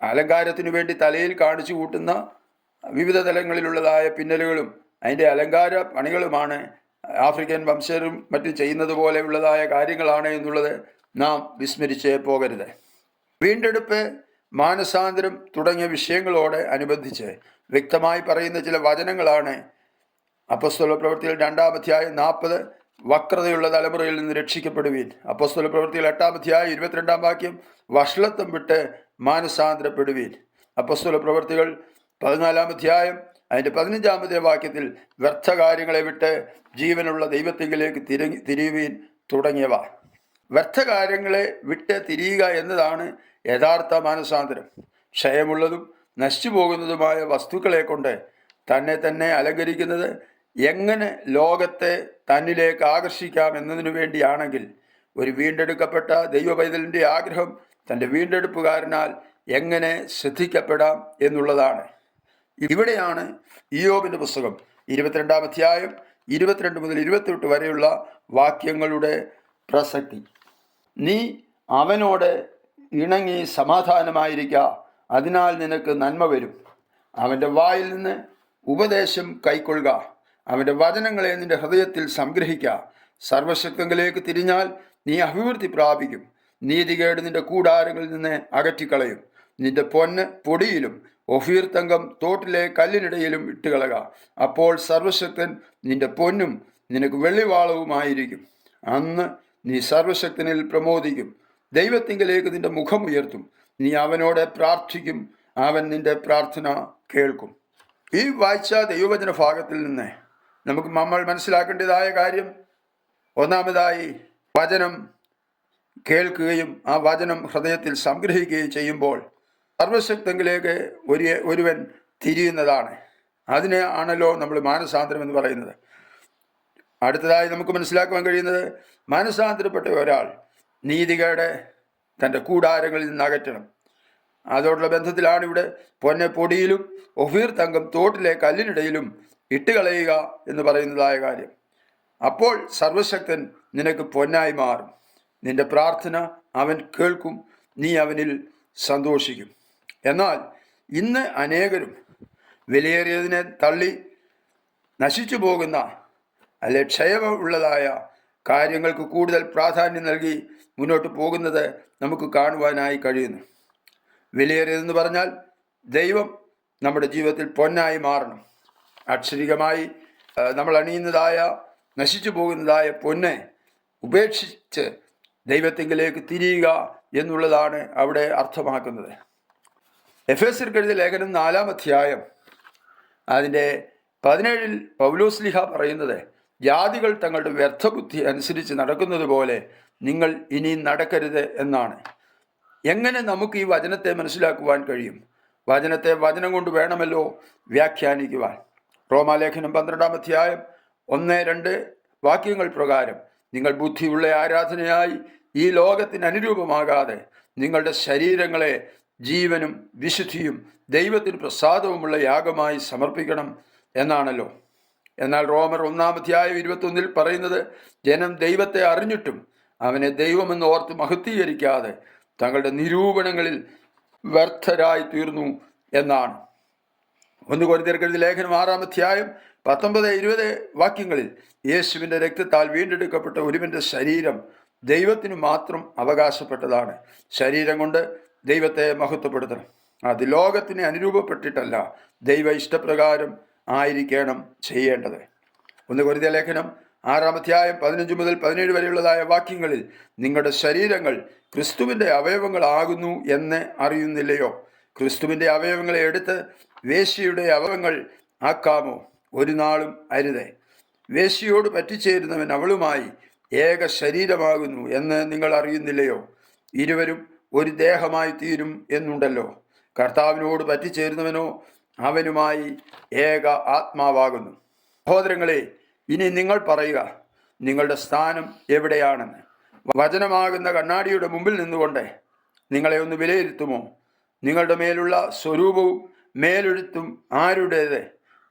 അലങ്കാരത്തിനു വേണ്ടി തലയിൽ കാണിച്ചു കൂട്ടുന്ന വിവിധ തലങ്ങളിലുള്ളതായ പിന്നലുകളും അതിൻ്റെ അലങ്കാര പണികളുമാണ് ആഫ്രിക്കൻ വംശജരും മറ്റും ചെയ്യുന്നത് പോലെയുള്ളതായ കാര്യങ്ങളാണ് എന്നുള്ളത് നാം വിസ്മരിച്ചേ പോകരുത്. വീണ്ടെടുപ്പ്, മാനസാന്തരം തുടങ്ങിയ വിഷയങ്ങളോട് അനുബന്ധിച്ച് വ്യക്തമായി പറയുന്ന ചില വചനങ്ങളാണ് അപ്പോസ്തല പ്രവൃത്തികൾ 2-ാം അധ്യായം 40 വക്രതയുള്ള തലമുറയിൽ നിന്ന് രക്ഷിക്കപ്പെടുവീൻ. അപ്പോസ്തല പ്രവൃത്തികൾ 8-ാം അധ്യായം 22-ാം വാക്യം വഷളത്വം വിട്ട് മാനസാന്തരപ്പെടുവീൻ. അപ്പോസ്തല പ്രവൃത്തികൾ 14-ാം അധ്യായം അതിൻ്റെ 15-ാമത്തെ വാക്യത്തിൽ വ്യർത്ഥ കാര്യങ്ങളെ വിട്ട് ജീവനുള്ള ദൈവത്തിങ്കിലേക്ക് തിരിയുവീൻ തുടങ്ങിയവ. വ്യർത്ഥ കാര്യങ്ങളെ വിട്ട് തിരിയുക എന്നതാണ് യഥാർത്ഥ മാനസാന്തരം. ക്ഷയമുള്ളതും നശിച്ചു പോകുന്നതുമായ വസ്തുക്കളെ കൊണ്ട് തന്നെ അലങ്കരിക്കുന്നത് എങ്ങനെ ലോകത്തെ തന്നിലേക്ക് ആകർഷിക്കാം എന്നതിനു വേണ്ടിയാണെങ്കിൽ, ഒരു വീണ്ടെടുക്കപ്പെട്ട ദൈവ പൈതലിൻ്റെ ആഗ്രഹം തൻ്റെ വീണ്ടെടുപ്പുകാരനാൽ എങ്ങനെ ശ്രദ്ധിക്കപ്പെടാം എന്നുള്ളതാണ്. ഇവിടെയാണ് ഇയ്യോബിൻ്റെ പുസ്തകം 22-ാം അധ്യായം 22 മുതൽ 28 വരെയുള്ള വാക്യങ്ങളുടെ പ്രസക്തി. നീ അവനോട് ഇണങ്ങി സമാധാനമായിരിക്കുക, അതിനാൽ നിനക്ക് നന്മ വരും. അവൻ്റെ വായിൽ നിന്ന് ഉപദേശം കൈക്കൊള്ളുക, അവൻ്റെ വചനങ്ങളെ നിന്റെ ഹൃദയത്തിൽ സംഗ്രഹിക്കുക. സർവശക്തങ്ങളിലേക്ക് തിരിഞ്ഞാൽ നീ അഭിവൃദ്ധി പ്രാപിക്കും. നീതികേട് നിന്റെ കൂടാരങ്ങളിൽ നിന്ന് അകറ്റിക്കളയും. നിന്റെ പൊന്ന് പൊടിയിലും ഒഫീർ തങ്കം തോട്ടിലെ കല്ലിനിടയിലും ഇട്ടുകളക. അപ്പോൾ സർവശക്തൻ നിന്റെ പൊന്നും നിനക്ക് വെള്ളിവാളവുമായിരിക്കും. അന്ന് നീ സർവശക്തനിൽ പ്രമോദിക്കും. ദൈവത്തിങ്കലേക്ക് നിന്റെ മുഖം ഉയർത്തും. നീ അവനോട് പ്രാർത്ഥിക്കും, അവൻ നിന്റെ പ്രാർത്ഥന കേൾക്കും. ഈ വായിച്ച ദൈവവചന ഭാഗത്തിൽ നിന്ന് നമ്മൾ മനസ്സിലാക്കേണ്ടതായ കാര്യം, ഒന്നാമതായി വചനം കേൾക്കുകയും ആ വചനം ഹൃദയത്തിൽ സംഗ്രഹിക്കുകയും ചെയ്യുമ്പോൾ സർവശക്തങ്കിലേക്ക് ഒരുവൻ തിരിയുന്നതാണ്. അതിനെ ആണല്ലോ നമ്മൾ മാനസാന്തരം എന്ന് പറയുന്നത്. അടുത്തതായി നമുക്ക് മനസ്സിലാക്കുവാൻ കഴിയുന്നത്, മാനസാന്തരപ്പെട്ട ഒരാൾ നീതികേട് തൻ്റെ കൂടാരങ്ങളിൽ നിന്ന് അകറ്റണം. അതോടുള്ള ബന്ധത്തിലാണ് ഇവിടെ പൊന്നെ പൊടിയിലും ഒഫീർ തങ്കം തോട്ടിലെ കല്ലിനിടയിലും ഇട്ടുകളയുക എന്ന് പറയുന്നതായ കാര്യം. അപ്പോൾ സർവശക്തൻ നിനക്ക് പൊന്നായി മാറും. നിന്റെ പ്രാർത്ഥന അവൻ കേൾക്കും, നീ അവനിൽ സന്തോഷിക്കും. എന്നാൽ ഇന്ന് അനേകരും വിലയേറിയതിനെ തള്ളി നശിച്ചു പോകുന്ന അല്ലെ ക്ഷയമുള്ളതായ കാര്യങ്ങൾക്ക് കൂടുതൽ പ്രാധാന്യം നൽകി മുന്നോട്ട് പോകുന്നത് നമുക്ക് കാണുവാനായി കഴിയുന്നു. വിലയേറിയതെന്ന് പറഞ്ഞാൽ ദൈവം നമ്മുടെ ജീവിതത്തിൽ പൊന്നായി മാറണം. അക്ഷരികമായി നമ്മൾ അണിയുന്നതായ നശിച്ചു പോകുന്നതായ പൊന്നെ ഉപേക്ഷിച്ച് ദൈവത്തിങ്കിലേക്ക് തിരിയുക എന്നുള്ളതാണ് അവിടെ അർത്ഥമാക്കുന്നത്. എഫേസ്യർക്ക് എഴുതിയ ലേഖനം 4-ാം അധ്യായം അതിൻ്റെ 17 പൗലോസ്ലിഹ പറയുന്നത്, ജാതികൾ തങ്ങളുടെ വ്യർത്ഥബുദ്ധി അനുസരിച്ച് നടക്കുന്നത് പോലെ നിങ്ങൾ ഇനി നടക്കരുത് എന്നാണ്. എങ്ങനെ നമുക്ക് ഈ വചനത്തെ മനസ്സിലാക്കുവാൻ കഴിയും? വചനത്തെ വചനം കൊണ്ട് വേണമല്ലോ വ്യാഖ്യാനിക്കുവാൻ. റോമാലേഖനം 12-ാം അധ്യായം 1-2 വാക്യങ്ങൾ പ്രകാരം, നിങ്ങൾ ബുദ്ധിയുള്ള ആരാധനയായി ഈ ലോകത്തിന് അനുരൂപമാകാതെ നിങ്ങളുടെ ശരീരങ്ങളെ ജീവനും വിശുദ്ധിയും ദൈവത്തിന് പ്രസാദവുമുള്ള യാഗമായി സമർപ്പിക്കണം എന്നാണല്ലോ. എന്നാൽ റോമർ 1-ാം അധ്യായം 21 പറയുന്നത്, ജനം ദൈവത്തെ അറിഞ്ഞിട്ടും അവനെ ദൈവമെന്ന് ഓർത്ത് മഹത്വീകരിക്കാതെ തങ്ങളുടെ നിരൂപണങ്ങളിൽ വ്യർത്ഥരായി തീർന്നു എന്നാണ്. 1 കൊരിന്ത്യർക്ക് എഴുതിയ ലേഖനം 6-ാം അധ്യായം 19-20 വാക്യങ്ങളിൽ, യേശുവിൻ്റെ രക്തത്താൽ വീണ്ടെടുക്കപ്പെട്ട ഒരുവൻ്റെ ശരീരം ദൈവത്തിന് മാത്രം അവകാശപ്പെട്ടതാണ്. ശരീരം കൊണ്ട് ദൈവത്തെ മഹത്വപ്പെടുത്തണം. അത് ലോകത്തിന് അനുരൂപപ്പെട്ടിട്ടല്ല, ദൈവ ഇഷ്ടപ്രകാരം ആയിരിക്കണം ചെയ്യേണ്ടത്. 1 കൊരിന്ത്യ ലേഖനം 6-ാം അധ്യായം 15 മുതൽ 17 വരെയുള്ളതായ വാക്യങ്ങളിൽ, നിങ്ങളുടെ ശരീരങ്ങൾ ക്രിസ്തുവിൻ്റെ അവയവങ്ങളാകുന്നു എന്ന് അറിയുന്നില്ലയോ? ക്രിസ്തുവിൻ്റെ അവയവങ്ങളെ എടുത്ത് വേശ്യയുടെ അവയവങ്ങൾ ആക്കാമോ? ഒരു നാളും അരുതേ. വേശ്യയോട് പറ്റിച്ചേരുന്നവൻ അവളുമായി ഏക ശരീരമാകുന്നു എന്ന് നിങ്ങൾ അറിയുന്നില്ലയോ? ഇരുവരും ഒരു ദേഹമായി തീരും എന്നുണ്ടല്ലോ. കർത്താവിനോട് പറ്റിച്ചേരുന്നവനോ അവനുമായി ഏക ആത്മാവാകുന്നു. സഹോദരങ്ങളെ, ഇനി നിങ്ങൾ പറയുക, നിങ്ങളുടെ സ്ഥാനം എവിടെയാണെന്ന്. വചനമാകുന്ന കണ്ണാടിയുടെ മുമ്പിൽ നിന്നുകൊണ്ട് നിങ്ങളെ ഒന്ന് വിലയിരുത്തുമോ? നിങ്ങളുടെ മേലുള്ള സ്വരൂപവും മേലെഴുത്തും ആരുടേത്?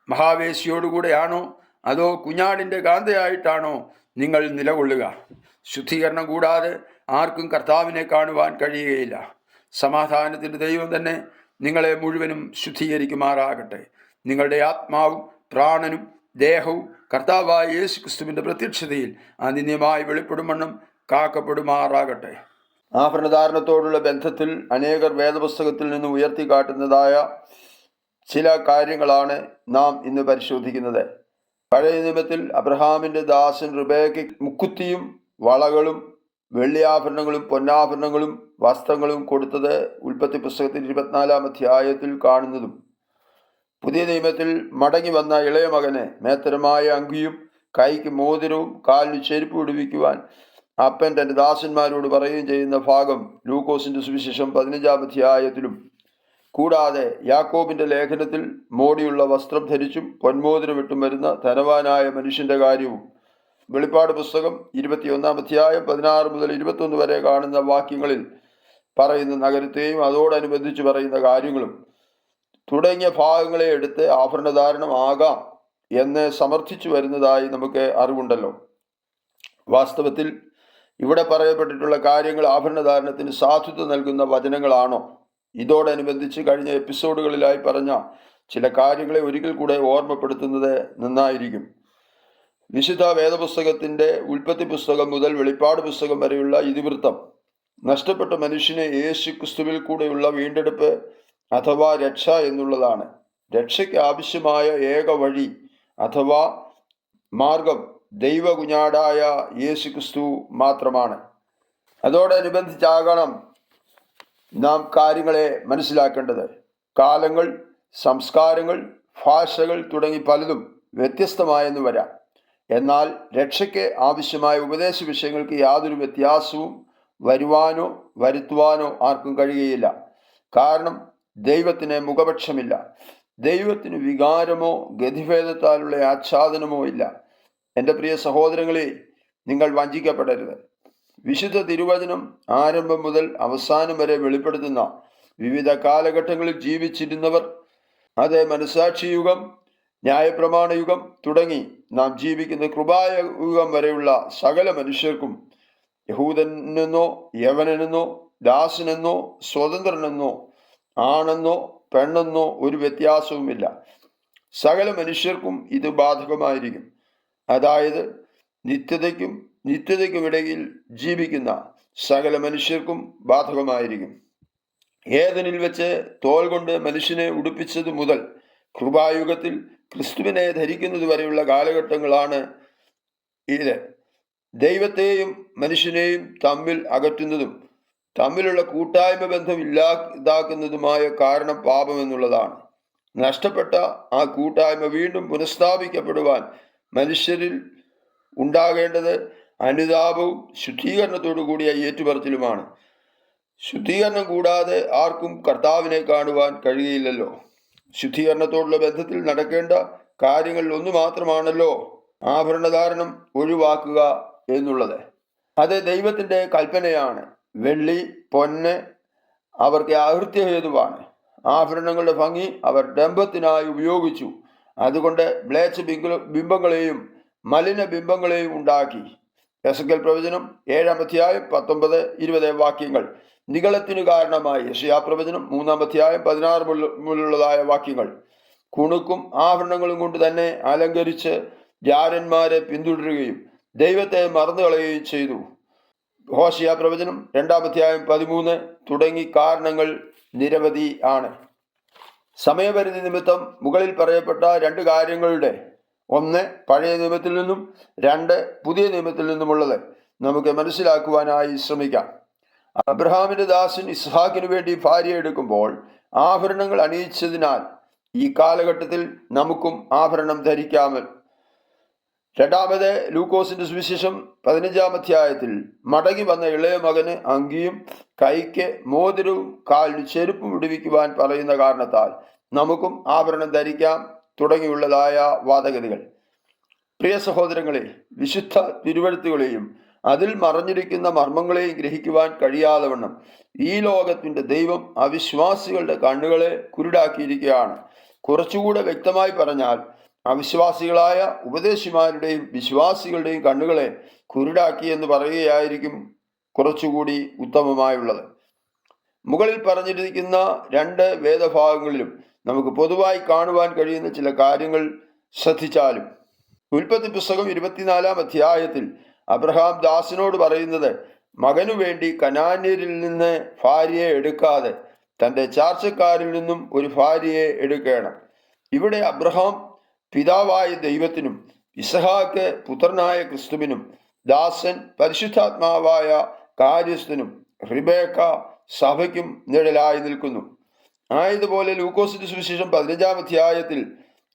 മഹാവേശിയോടുകൂടെയാണോ അതോ കുഞ്ഞാടിൻ്റെ കാന്തയായിട്ടാണോ നിങ്ങൾ നിലകൊള്ളുക? ശുദ്ധീകരണം കൂടാതെ ആർക്കും കർത്താവിനെ കാണുവാൻ കഴിയുകയില്ല. സമാധാനത്തിൻ്റെ ദൈവം തന്നെ നിങ്ങളെ മുഴുവനും ശുദ്ധീകരിക്കുമാറാകട്ടെ. നിങ്ങളുടെ ആത്മാവും പ്രാണനും ദേഹവും കർത്താവായ യേശു ക്രിസ്തുവിൻ്റെ പ്രത്യക്ഷതയിൽ അനിന്യമായി വെളിപ്പെടുമണ്ണം കാക്കപ്പെടുമാറാകട്ടെ. ആഭരണധാരണത്തോടുള്ള ബന്ധത്തിൽ അനേകർ വേദപുസ്തകത്തിൽ നിന്ന് ഉയർത്തി കാട്ടുന്നതായ ചില കാര്യങ്ങളാണ് നാം ഇന്ന് പരിശോധിക്കുന്നത്. പഴയ നിയമത്തിൽ അബ്രഹാമിൻ്റെ ദാസൻ റിബേക്കയ്ക്ക് മുക്കുത്തിയും വളകളും വെള്ളിയാഭരണങ്ങളും പൊന്നാഭരണങ്ങളും വസ്ത്രങ്ങളും കൊടുത്തത് ഉൽപ്പത്തി പുസ്തകത്തിൽ 24-ാം അധ്യായത്തിൽ കാണുന്നതും, പുതിയ നിയമത്തിൽ മടങ്ങി വന്ന ഇളയ മകന് മേത്തരമായ അങ്കിയും കൈക്ക് മോതിരവും കാലിന് ചെരുപ്പ് പിടിപ്പിക്കുവാൻ അപ്പൻ തൻ്റെ ദാസന്മാരോട് പറയുകയും ചെയ്യുന്ന ഭാഗം ലൂക്കോസിന്റെ സുവിശേഷം 15-ാം അധ്യായത്തിലും, കൂടാതെ യാക്കോബിന്റെ ലേഖനത്തിൽ മോടിയുള്ള വസ്ത്രം ധരിച്ചും പൊന്മോതിരമിട്ടും വരുന്ന ധനവാനായ മനുഷ്യന്റെ കാര്യവും, വെളിപ്പാട് പുസ്തകം 21-ാം അധ്യായം 16 മുതൽ 21 വരെ കാണുന്ന വാക്യങ്ങളിൽ പറയുന്ന നഗരത്തെയും അതോടനുബന്ധിച്ച് പറയുന്ന കാര്യങ്ങളും തുടങ്ങിയ ഭാഗങ്ങളെ എടുത്ത് ആഭരണധാരണം ആകാം എന്ന് സമർത്ഥിച്ചു വരുന്നതായി നമുക്ക് അറിവുണ്ടല്ലോ. വാസ്തവത്തിൽ ഇവിടെ പറയപ്പെട്ടിട്ടുള്ള കാര്യങ്ങൾ ആഭരണധാരണത്തിന് സാധുത്വം നൽകുന്ന വചനങ്ങളാണോ? ഇതോടനുബന്ധിച്ച് കഴിഞ്ഞ എപ്പിസോഡുകളിലായി പറഞ്ഞ ചില കാര്യങ്ങളെ ഒരിക്കൽ കൂടെ ഓർമ്മപ്പെടുത്തുന്നത് നന്നായിരിക്കും. വിശുദ്ധ വേദപുസ്തകത്തിന്റെ ഉൽപ്പത്തി പുസ്തകം മുതൽ വെളിപ്പാട് പുസ്തകം വരെയുള്ള ഇതിവൃത്തം നഷ്ടപ്പെട്ട മനുഷ്യനെ യേശു ക്രിസ്തുവിൽ കൂടെയുള്ള വീണ്ടെടുപ്പ് അഥവാ രക്ഷ എന്നുള്ളതാണ്. രക്ഷയ്ക്ക് ആവശ്യമായ ഏക വഴി അഥവാ മാർഗം ദൈവകുഞ്ഞാടായ യേശു ക്രിസ്തു മാത്രമാണ്. അതോടനുബന്ധിച്ചാകണം നാം കാര്യങ്ങളെ മനസ്സിലാക്കേണ്ടത്. കാലങ്ങൾ, സംസ്കാരങ്ങൾ, ഭാഷകൾ തുടങ്ങി പലതും വ്യത്യസ്തമായെന്ന് വരാം. എന്നാൽ രക്ഷയ്ക്ക് ആവശ്യമായ ഉപദേശ വിഷയങ്ങൾക്ക് യാതൊരു വ്യത്യാസവും വരുവാനോ വരുത്തുവാനോ ആർക്കും കഴിയുകയില്ല. കാരണം ദൈവത്തിന് മുഖപക്ഷമില്ല. ദൈവത്തിന് വികാരമോ ഗതിഭേദത്താലുള്ള ആച്ഛാദനമോ ഇല്ല. എൻ്റെ പ്രിയ സഹോദരങ്ങളെ, നിങ്ങൾ വഞ്ചിക്കപ്പെടരുത്. വിശുദ്ധ തിരുവചനം ആരംഭം മുതൽ അവസാനം വരെ വെളിപ്പെടുത്തുന്ന വിവിധ കാലഘട്ടങ്ങളിൽ ജീവിച്ചിരുന്നവർ, അത് മനസാക്ഷി യുഗം, ന്യായപ്രമാണ യുഗം തുടങ്ങി നാം ജീവിക്കുന്ന കൃപായ യുഗം വരെയുള്ള സകല മനുഷ്യർക്കും യഹൂദനെന്നോ യവനനെന്നോ ദാസനെന്നോ സ്വതന്ത്രനെന്നോ ആണെന്നോ പെണ്ണെന്നോ ഒരു വ്യത്യാസവുമില്ല. സകല മനുഷ്യർക്കും ഇത് ബാധകമായിരിക്കും. അതായത് നിത്യതയ്ക്കുമിടയിൽ ജീവിക്കുന്ന സകല മനുഷ്യർക്കും ബാധകമായിരിക്കും. ഏദനിൽ വെച്ച് തോൽ കൊണ്ട് മനുഷ്യനെ ഉടുപ്പിച്ചത് മുതൽ കൃപായുഗത്തിൽ ക്രിസ്തുവിനെ ധരിക്കുന്നത് വരെയുള്ള കാലഘട്ടങ്ങളാണ് ഇത്. ദൈവത്തെയും മനുഷ്യനെയും തമ്മിൽ അകറ്റുന്നതും തമ്മിലുള്ള കൂട്ടായ്മ ബന്ധം ഇല്ലാതാക്കുന്നതുമായ കാരണം പാപം എന്നുള്ളതാണ്. നഷ്ടപ്പെട്ട ആ കൂട്ടായ്മ വീണ്ടും പുനഃസ്ഥാപിക്കപ്പെടുവാൻ മനുഷ്യരിൽ ഉണ്ടാകേണ്ടത് അനുതാപവും ശുദ്ധീകരണത്തോടു കൂടിയ ഏറ്റുപറച്ചിലുമാണ്. ശുദ്ധീകരണം കൂടാതെ ആർക്കും കർത്താവിനെ കാണുവാൻ കഴിയുകയില്ലല്ലോ. ശുദ്ധീകരണത്തോടുള്ള ബന്ധത്തിൽ നടക്കേണ്ട കാര്യങ്ങളിൽ ഒന്ന് മാത്രമാണല്ലോ ആഭരണധാരണം ഒഴിവാക്കുക എന്നുള്ളത്. അത് ദൈവത്തിൻ്റെ കൽപ്പനയാണ്. വെള്ളി, പൊന്ന് അവർക്ക് അകൃത്യഹേതുവാണ്. ആഭരണങ്ങളുടെ ഭംഗി അവർ ഡംഭത്തിനായി ഉപയോഗിച്ചു. അതുകൊണ്ട് മ്ലേച്ഛ ബിംബങ്ങളെയും മലിന ബിംബങ്ങളെയും ഉണ്ടാക്കി. എസെക്കിയേൽ പ്രവചനം 7-ാം അധ്യായം 19-20 വാക്യങ്ങൾ നിഗളത്തിനു കാരണമായി. യെശയ്യാ പ്രവചനം 3-ാം അധ്യായം 16 മുതലുള്ളതായ വാക്യങ്ങൾ കുണുക്കും ആഭരണങ്ങളും കൊണ്ട് തന്നെ അലങ്കരിച്ച് ജാരന്മാരെ പിന്തുടരുകയും ദൈവത്തെ മറന്നു കളയുകയും ചെയ്തു. ഹോശയ്യാ പ്രവചനം 2-ാം അധ്യായം 13 തുടങ്ങി കാരണങ്ങൾ നിരവധി ആണ്. സമയപരിധി നിമിത്തം മുകളിൽ പറയപ്പെട്ട രണ്ട് കാര്യങ്ങളുടെ, ഒന്ന് പഴയ നിയമത്തിൽ നിന്നും 2 പുതിയ നിയമത്തിൽ നിന്നുമുള്ളത് നമുക്ക് മനസ്സിലാക്കുവാനായി ശ്രമിക്കാം. അബ്രഹാമിന്റെ ദാസൻ ഇസ്ഹാക്കിനു വേണ്ടി ഭാര്യ എടുക്കുമ്പോൾ ആഭരണങ്ങൾ അണിയിച്ചതിനാൽ ഈ കാലഘട്ടത്തിൽ നമുക്കും ആഭരണം ധരിക്കാമൽ. രണ്ടാമത് ലൂക്കോസിന്റെ സുവിശേഷം 15-ാം അധ്യായത്തിൽ മടങ്ങി വന്ന ഇളയ മകന് അങ്കിയും കൈക്ക് മോതിരവും കാലിന് ചെരുപ്പും വിടുവിക്കുവാൻ പറയുന്ന കാരണത്താൽ നമുക്കും ആഭരണം ധരിക്കാം തുടങ്ങിയുള്ളതായ വാദഗതികൾ. പ്രിയ സഹോദരങ്ങളെ, വിശുദ്ധ തിരുവെഴുത്തുകളെയും അതിൽ മറഞ്ഞിരിക്കുന്ന മർമ്മങ്ങളെയും ഗ്രഹിക്കുവാൻ കഴിയാതെ വണ്ണം ഈ ലോകത്തിൻ്റെ ദൈവം അവിശ്വാസികളുടെ കണ്ണുകളെ കുരുടാക്കിയിരിക്കുകയാണ്. കുറച്ചുകൂടെ വ്യക്തമായി പറഞ്ഞാൽ അവിശ്വാസികളായ ഉപദേശിമാരുടെയും വിശ്വാസികളുടെയും കണ്ണുകളെ കുരുടാക്കി എന്ന് പറയുകയായിരിക്കും കുറച്ചുകൂടി ഉത്തമമായുള്ളത്. മുകളിൽ പറഞ്ഞിരിക്കുന്ന 2 വേദഭാഗങ്ങളിലും നമുക്ക് പൊതുവായി കാണുവാൻ കഴിയുന്ന ചില കാര്യങ്ങൾ ശ്രദ്ധിച്ചാലും, ഉൽപ്പത്തി പുസ്തകം 24-ാം അധ്യായത്തിൽ അബ്രഹാം ദാസനോട് പറയുന്നത് മകനു വേണ്ടി കനാന്യരിൽ നിന്ന് ഭാര്യയെ എടുക്കാതെ തൻ്റെ ചാർച്ചക്കാരിൽ നിന്നും ഒരു ഭാര്യയെ എടുക്കണം. ഇവിടെ അബ്രഹാം പിതാവായ ദൈവത്തിനും ഇസഹാക്ക് പുത്രനായ ക്രിസ്തുവിനും ദാസൻ പരിശുദ്ധാത്മാവായ കാര്യസ്ഥനും റിബേക്ക സഭയ്ക്കും നിഴലായി നിൽക്കുന്നു. ആയതുപോലെ ലൂക്കോസിന്റെ സുവിശേഷം 15-ാം അധ്യായത്തിൽ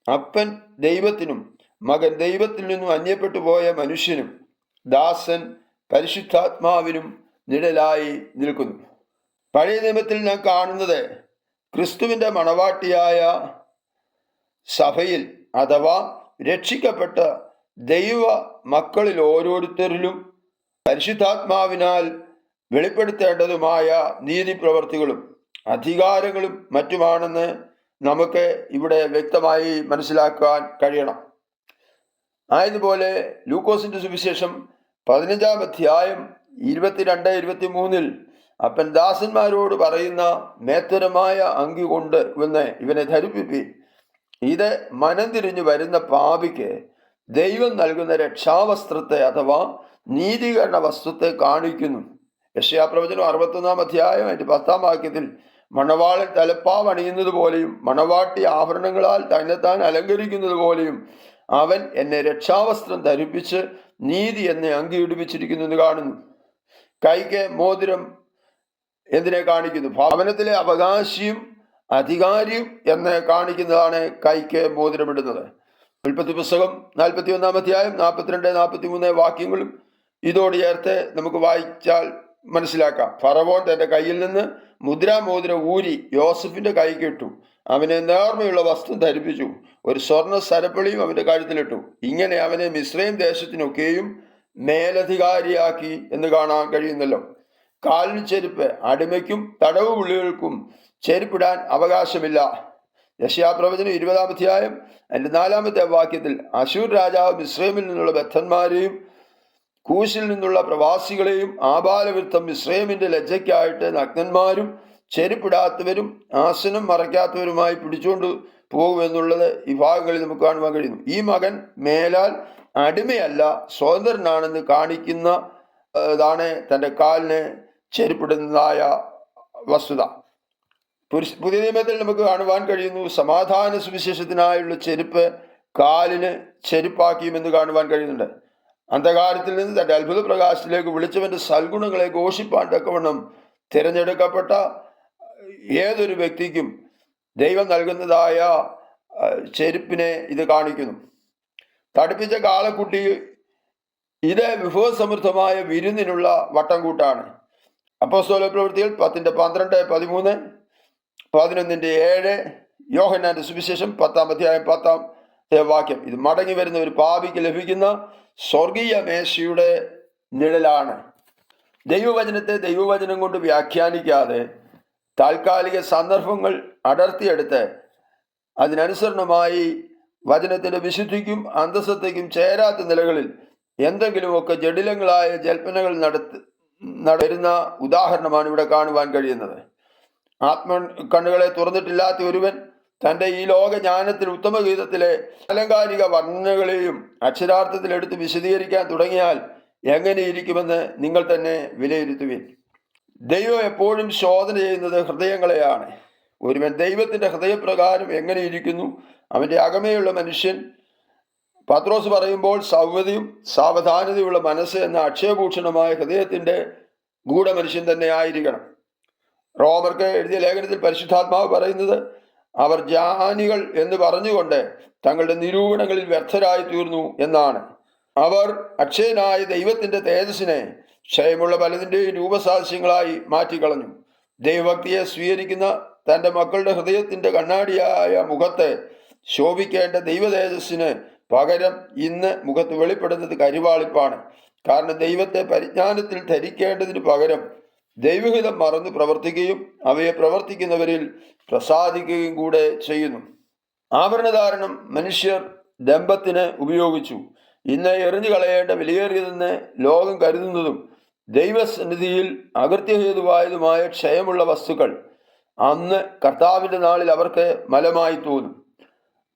അപ്പൻ ദൈവത്തിനും മകൻ ദൈവത്തിൽ നിന്നും അന്യപ്പെട്ടു പോയ മനുഷ്യനും ദാസൻ പരിശുദ്ധാത്മാവിനും നിഴലായി നിൽക്കുന്നു. പഴയ നിയമത്തിൽ നാം കാണുന്നത് ക്രിസ്തുവിന്റെ മണവാട്ടിയായ സഭയിൽ അഥവാ രക്ഷിക്കപ്പെട്ട ദൈവ മക്കളിൽ ഓരോരുത്തരിലും പരിശുദ്ധാത്മാവിനാൽ വെളിപ്പെടുത്തേണ്ടതുമായ നീതിപ്രവർത്തികളും അധികാരങ്ങളും മറ്റുമാണെന്ന് നമുക്ക് ഇവിടെ വ്യക്തമായി മനസ്സിലാക്കാൻ കഴിയണം. ആയതുപോലെ ലൂക്കോസിന്റെ സുവിശേഷം 15-ാം അധ്യായം 22-23 അപ്പൻ ദാസന്മാരോട് പറയുന്ന മേത്തരമായ അങ്കി കൊണ്ട് ഇവനെ ധരിപ്പിപ്പി. ഇത് മനം തിരിഞ്ഞു വരുന്ന പാപിക്ക് ദൈവം നൽകുന്ന രക്ഷാവസ്ത്രത്തെ അഥവാ നീതീകരണ വസ്ത്രത്തെ കാണിക്കുന്നു. യെശയ്യാപ്രവചനം 61-ാം അധ്യായം 10-ാം വാക്യത്തിൽ മണവാളൻ തലപ്പാവ് അണിയുന്നത് പോലെയും മണവാട്ടി ആഭരണങ്ങളാൽ തന്നെത്താൻ അലങ്കരിക്കുന്നത് പോലെയും അവൻ എന്നെ രക്ഷാവസ്ത്രം ധരിപ്പിച്ച് നീതി എന്നെ അങ്കി ഇടിപ്പിച്ചിരിക്കുന്നു എന്ന് കാണുന്നു. കൈക്ക് മോതിരം എന്തിനെ കാണിക്കുന്നു? ഭവനത്തിലെ അവകാശിയും അധികാരിയും എന്ന് കാണിക്കുന്നതാണ് കൈക്ക് മോതിരമിടുന്നത്. ഉൽപ്പത്തി പുസ്തകം 41-ാം അധ്യായം 42-43 വാക്യങ്ങളും ഇതോട് ചേർത്ത് നമുക്ക് വായിച്ചാൽ മനസ്സിലാക്കാം. ഫറവോൻ തന്റെ കയ്യിൽ നിന്ന് മുദ്രാമോതിരം ഊരി യോസഫിന്റെ കൈക്കിട്ടു. അവനെ നേർമയുള്ള വസ്ത്രം ധരിപ്പിച്ചു. ഒരു സ്വർണ്ണ സരപ്പളിയും അവന്റെ കഴുത്തിലിട്ടു. ഇങ്ങനെ അവനെ മിസ്രൈം ദേശത്തിനൊക്കെയും മേലധികാരിയാക്കി എന്ന് കാണാൻ കഴിയുന്നല്ലോ. കാലിന് ചെരുപ്പ് അടിമയ്ക്കും തടവ് പുള്ളികൾക്കും ചെരുപ്പിടാൻ അവകാശമില്ല. യെശയ്യാപ്രവചനം 20-ാം അധ്യായം 4-ാമത്തെ വാക്യത്തിൽ അശൂർ രാജാവ് മിസ്രൈമിൽ നിന്നുള്ള ബദ്ധന്മാരെയും കൂശിൽ നിന്നുള്ള പ്രവാസികളെയും ആബാലവൃത്തം മിസ്രൈമിന്റെ ലജ്ജയ്ക്കായിട്ട് നഗ്നന്മാരും ചെരുപ്പിടാത്തവരും ആസനം മറയ്ക്കാത്തവരുമായി പിടിച്ചുകൊണ്ട് പോകുമെന്നുള്ളത് ഈ ഭാഗങ്ങളിൽ നമുക്ക് കാണുവാൻ കഴിയുന്നു. ഈ മകൻ മേലാൽ അടിമയല്ല, സ്വതന്ത്രനാണെന്ന് കാണിക്കുന്ന താണ് തൻ്റെ കാലിന് ചെരുപ്പിടുന്നതായ വസ്തുത. പുതിയ നിയമത്തിൽ നമുക്ക് കാണുവാൻ കഴിയുന്നു സമാധാന സുവിശേഷത്തിനായുള്ള ചെരുപ്പ് കാലിന് ചെരുപ്പാക്കിയുമെന്ന് കാണുവാൻ കഴിയുന്നുണ്ട്. അന്ധകാരത്തിൽ നിന്ന് തൻ്റെ അത്ഭുത പ്രകാശത്തിലേക്ക് വിളിച്ചവന്റെ സൽഗുണങ്ങളെ ഘോഷിപ്പാൻ തക്കവണ്ണം തിരഞ്ഞെടുക്കപ്പെട്ട ഏതൊരു വ്യക്തിക്കും ദൈവം നൽകുന്നതായ ചെരുപ്പിനെ ഇത് കാണിക്കുന്നു. തടിപ്പിച്ച കാളക്കുട്ടി ഇത് വിഭവസമൃദ്ധമായ വിരുന്നിനുള്ള വട്ടം കൂട്ടാണ്. അപ്പോസ്തല പ്രവൃത്തികൾ 10-12, 13, 11-7, യോഹന്നാന്റെ സുവിശേഷം 10-ാം അധ്യായം 10-ാമത്തെ വാക്യം. ഇത് മടങ്ങി വരുന്ന ഒരു പാപിക്ക് ലഭിക്കുന്ന സ്വർഗീയ മേശയുടെ നിഴലാണ്. ദൈവവചനത്തെ ദൈവവചനം കൊണ്ട് വ്യാഖ്യാനിക്കാതെ താൽക്കാലിക സന്ദർഭങ്ങൾ അടർത്തിയെടുത്ത് അതിനനുസരണമായി വചനത്തിന്റെ വിശുദ്ധിക്കും അന്തസ്സത്തേക്കും ചേരാത്ത നിലകളിൽ എന്തെങ്കിലുമൊക്കെ ജഡിലങ്ങളായ ജൽപ്പനകൾ നടത്തുന്ന ഉദാഹരണമാണ് ഇവിടെ കാണുവാൻ കഴിയുന്നത്. കണ്ണുകളെ തുറന്നിട്ടില്ലാത്ത ഒരുവൻ തൻ്റെ ഈ ലോക ജ്ഞാനത്തിൽ ഉത്തമഗീതത്തിലെ അലങ്കാരിക വർണ്ണനകളെയും അക്ഷരാർത്ഥത്തിൽ എടുത്ത് വിശദീകരിക്കാൻ തുടങ്ങിയാൽ എങ്ങനെയിരിക്കുമെന്ന് നിങ്ങൾ തന്നെ വിലയിരുത്തുവിൻ. ദൈവം എപ്പോഴും ശോധന ചെയ്യുന്നത് ഹൃദയങ്ങളെയാണ്. ഒരുവൻ ദൈവത്തിൻ്റെ ഹൃദയപ്രകാരം എങ്ങനെയിരിക്കുന്നു, അവൻ്റെ അകമേയുള്ള മനുഷ്യൻ, പത്രോസ് പറയുമ്പോൾ സൗമ്യതയും സാവധാനതയുള്ള മനസ്സ് എന്ന അക്ഷയഭൂഷണമായ ഹൃദയത്തിൻ്റെ ഗൂഢമനുഷ്യൻ തന്നെ ആയിരിക്കണം. റോമർക്ക് എഴുതിയ ലേഖനത്തിൽ പരിശുദ്ധാത്മാവ് പറയുന്നത് അവർ ജ്ഞാനികൾ എന്ന് പറഞ്ഞുകൊണ്ട് തങ്ങളുടെ നിരൂപണങ്ങളിൽ വ്യർത്ഥരായി തീർന്നു എന്നാണ്. അവർ അക്ഷയനായ ദൈവത്തിൻ്റെ തേജസ്സിനെ ക്ഷയമുള്ള പലതിൻ്റെയും രൂപസാദൃശ്യങ്ങളായി മാറ്റിക്കളഞ്ഞു. ദൈവഭക്തിയെ സ്വീകരിക്കുന്ന തൻ്റെ മക്കളുടെ ഹൃദയത്തിൻ്റെ കണ്ണാടിയായ മുഖത്ത് ശോഭിക്കേണ്ട ദൈവ തേജസ്സിന് പകരം ഇന്ന് മുഖത്ത് വെളിപ്പെടുന്നത് കരിവാളിപ്പാണ്. കാരണം ദൈവത്തെ പരിജ്ഞാനത്തിൽ ധരിക്കേണ്ടതിന് പകരം ദൈവഹിതം മറന്ന് പ്രവർത്തിക്കുകയും അവയെ പ്രവർത്തിക്കുന്നവരിൽ പ്രസാദിക്കുകയും കൂടെ ചെയ്യുന്നു. ആഭരണധാരണം മനുഷ്യർ ദമ്പത്തിന് ഉപയോഗിച്ചു. ഇന്ന് എറിഞ്ഞു കളയേണ്ട വിലയേറിയതെന്ന് ലോകം കരുതുന്നതും ദൈവസന്നിധിയിൽ അകൃത്യഹേതുവായതുമായ ക്ഷയമുള്ള വസ്തുക്കൾ അന്ന് കർത്താവിൻ്റെ നാളിൽ അവർക്ക് മലമായി തോന്നും.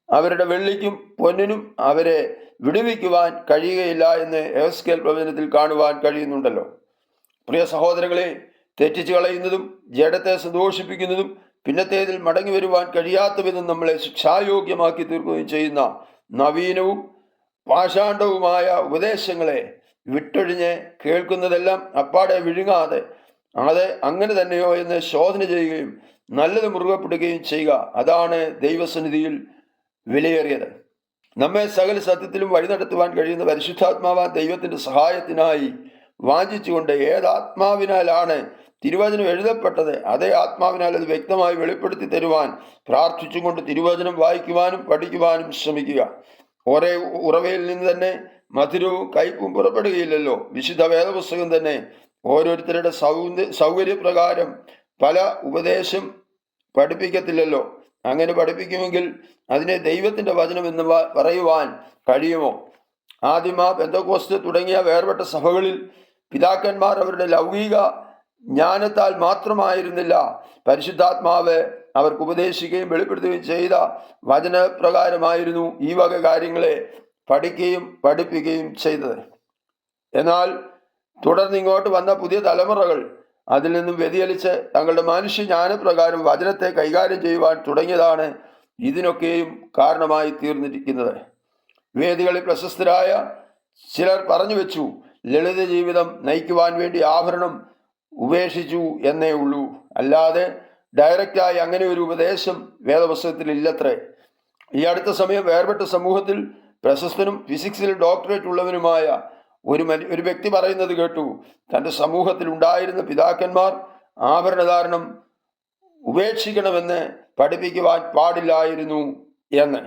അവരുടെ വെള്ളിക്കും പൊന്നിനും അവരെ വിടുവിക്കുവാൻ കഴിയുകയില്ല എന്ന് എഹെസ്കേൽ പ്രവചനത്തിൽ കാണുവാൻ കഴിയുന്നുണ്ടല്ലോ. പ്രിയ സഹോദരങ്ങളെ, തെറ്റിച്ചു കളയുന്നതും ജഡത്തെ സന്തോഷിപ്പിക്കുന്നതും പിന്നത്തേതിൽ മടങ്ങി വരുവാൻ കഴിയാത്ത വിധം നമ്മളെ ശിക്ഷായോഗ്യമാക്കി തീർക്കുകയും ചെയ്യുന്ന നവീനവും പാഷാണ്ഡവുമായ ഉപദേശങ്ങളെ വിട്ടൊഴിഞ്ഞ് കേൾക്കുന്നതെല്ലാം അപ്പാടെ വിഴുങ്ങാതെ അത് അങ്ങനെ തന്നെയോ എന്ന് ശോധന ചെയ്യുകയും നല്ലത് മുറുകെ പിടിക്കുകയും ചെയ്യുക. അതാണ് ദൈവസന്നിധിയിൽ വിലയേറിയത്. നമ്മെ സകല സത്യത്തിലും വഴി നടത്തുവാൻ കഴിയുന്ന പരിശുദ്ധാത്മാവാൻ ദൈവത്തിന്റെ സഹായത്തിനായി വാഞ്ചിച്ചുകൊണ്ട് ഏതാത്മാവിനാലാണ് തിരുവചനം എഴുതപ്പെട്ടത് അതേ ആത്മാവിനാൽ അത് വ്യക്തമായി വെളിപ്പെടുത്തി തരുവാൻ പ്രാർത്ഥിച്ചുകൊണ്ട് തിരുവചനം വായിക്കുവാനും പഠിക്കുവാനും ശ്രമിക്കുക. ഒരേ ഉറവയിൽ നിന്ന് തന്നെ മധുരവും കയ്പും പുറപ്പെടുകയില്ലല്ലോ. വിശുദ്ധ വേദപുസ്തകം തന്നെ ഓരോരുത്തരുടെ സൗകര്യപ്രകാരം പല ഉപദേശം പഠിപ്പിക്കത്തില്ലല്ലോ. അങ്ങനെ പഠിപ്പിക്കുമെങ്കിൽ അതിനെ ദൈവത്തിന്റെ വചനം എന്ന് പറയുവാൻ കഴിയുമോ? ആദിമ, പെന്തക്കോസ്ത് തുടങ്ങിയ വേർപെട്ട സഭകളിൽ പിതാക്കന്മാർ അവരുടെ ലൗകിക ജ്ഞാനത്താൽ മാത്രമായിരുന്നില്ല പരിശുദ്ധാത്മാവ് അവർക്ക് ഉപദേശിക്കുകയും വെളിപ്പെടുത്തുകയും ചെയ്ത വചനപ്രകാരമായിരുന്നു ഈ വക കാര്യങ്ങളെ പഠിക്കുകയും പഠിപ്പിക്കുകയും ചെയ്തത്. എന്നാൽ തുടർന്നിങ്ങോട്ട് വന്ന പുതിയ തലമുറകൾ അതിൽ നിന്നും വ്യതിചലിച്ച് തങ്ങളുടെ മനുഷ്യ ജ്ഞാനപ്രകാരം വചനത്തെ കൈകാര്യം ചെയ്യുവാൻ തുടങ്ങിയതാണ് ഇതിനൊക്കെയും കാരണമായി തീർന്നിരിക്കുന്നത്. വേദികളിൽ പ്രശസ്തരായ ചിലർ പറഞ്ഞു വെച്ചു, ലളിത ജീവിതം നയിക്കുവാൻ വേണ്ടി ആഭരണം ഉപേക്ഷിച്ചു എന്നേ ഉള്ളൂ, അല്ലാതെ ഡയറക്റ്റായി അങ്ങനെ ഒരു ഉപദേശം വേദപുസ്തകത്തിൽ ഇല്ലത്രേ. ഈ അടുത്ത സമയം വേർപെട്ട സമൂഹത്തിൽ പ്രശസ്തനും ഫിസിക്സിൽ ഡോക്ടറേറ്റ് ഉള്ളവനുമായ ഒരു വ്യക്തി പറയുന്നത് കേട്ടു, തൻ്റെ സമൂഹത്തിൽ ഉണ്ടായിരുന്ന പിതാക്കന്മാർ ആഭരണധാരണം ഉപേക്ഷിക്കണമെന്ന് പഠിപ്പിക്കുവാൻ പാടില്ലായിരുന്നു എന്ന്.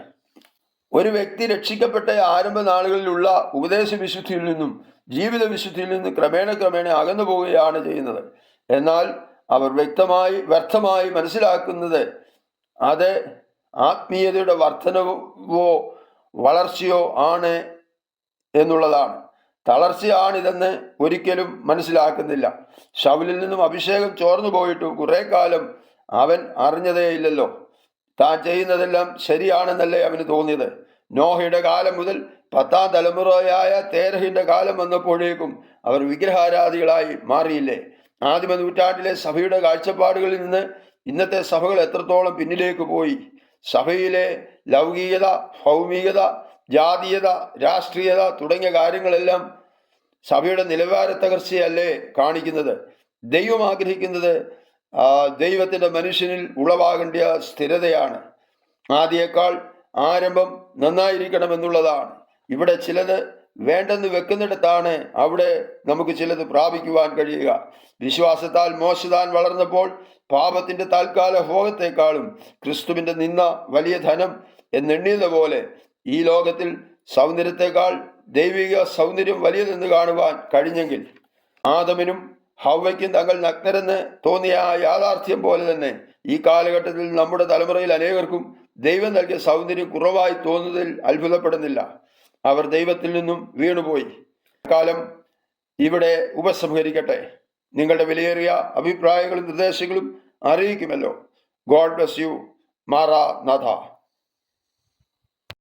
ഒരു വ്യക്തി രക്ഷിക്കപ്പെട്ട ആരംഭ നാളുകളിലുള്ള ഉപദേശ വിശുദ്ധിയിൽ നിന്നും ജീവിത വിശുദ്ധിയിൽ നിന്നും ക്രമേണ അകന്നു പോവുകയാണ് ചെയ്യുന്നത്. എന്നാൽ അവർ വ്യർത്ഥമായി മനസ്സിലാക്കുന്നത് അത് ആത്മീയതയുടെ വർധനവോ വളർച്ചയോ ആണ് എന്നുള്ളതാണ്. തളർച്ചയാണിതെന്ന് ഒരിക്കലും മനസ്സിലാക്കുന്നില്ല. ശൗലിൽ നിന്നും അഭിഷേകം ചോർന്നു പോയിട്ടും കുറെ കാലം അവൻ അറിഞ്ഞതേയില്ലല്ലോ. താൻ ചെയ്യുന്നതെല്ലാം ശരിയാണെന്നല്ലേ അവന് തോന്നിയത്. നോഹയുടെ കാലം മുതൽ 10ാം തലമുറയായ തേരഹിന്റെ കാലം വന്നപ്പോഴേക്കും അവർ വിഗ്രഹാരാധികളായി മാറിയില്ലേ? ആദിമ നൂറ്റാണ്ടിലെ സഭയുടെ കാഴ്ചപ്പാടുകളിൽ നിന്ന് ഇന്നത്തെ സഭകൾ എത്രത്തോളം പിന്നിലേക്ക് പോയി. സഭയിലെ ലൗകികത, ഭൗമികത, ജാതീയത, രാഷ്ട്രീയത തുടങ്ങിയ കാര്യങ്ങളെല്ലാം സഭയുടെ നിലവാരത്തകർച്ചയല്ലേ കാണിക്കുന്നത്. ദൈവം ആഗ്രഹിക്കുന്നത് ദൈവത്തിന്റെ മനുഷ്യനിൽ ഉളവാകേണ്ട സ്ഥിരതയാണ്. ആദ്യേക്കാൾ ആരംഭം നന്നായിരിക്കണമെന്നുള്ളതാണ്. ഇവിടെ ചിലത് വേണ്ടെന്ന് വെക്കുന്നിടത്താണ് അവിടെ നമുക്ക് ചിലത് പ്രാപിക്കുവാൻ കഴിയുക. വിശ്വാസത്താൽ മോശ താൻ വളർന്നപ്പോൾ പാപത്തിന്റെ താൽക്കാല ഭോഗത്തെക്കാളും ക്രിസ്തുവിന്റെ നിന്ന വലിയ ധനം എന്നെണ്ണിയത് പോലെ ഈ ലോകത്തിൽ സൗന്ദര്യത്തെക്കാൾ ദൈവിക സൗന്ദര്യം വലിയതെന്ന് കാണുവാൻ കഴിഞ്ഞെങ്കിൽ ആദമിനും ഹവ്വയ്ക്കും തങ്ങൾ നഗ്നരെന്ന് തോന്നിയ ആ യാഥാർത്ഥ്യം പോലെ തന്നെ ഈ കാലഘട്ടത്തിൽ നമ്മുടെ തലമുറയിൽ അനേകർക്കും ദൈവം നൽകിയ സൗന്ദര്യം കുറവായി തോന്നുന്നതിൽ അത്ഭുതപ്പെടുന്നില്ല. അവർ ദൈവത്തിൽ നിന്നും വീണുപോയി. കാലം ഇവിടെ ഉപസംഹരിക്കട്ടെ. നിങ്ങളുടെ വിലയേറിയ അഭിപ്രായങ്ങളും നിർദ്ദേശങ്ങളും അറിയിക്കുമല്ലോ. God bless you. മാറാനാഥ.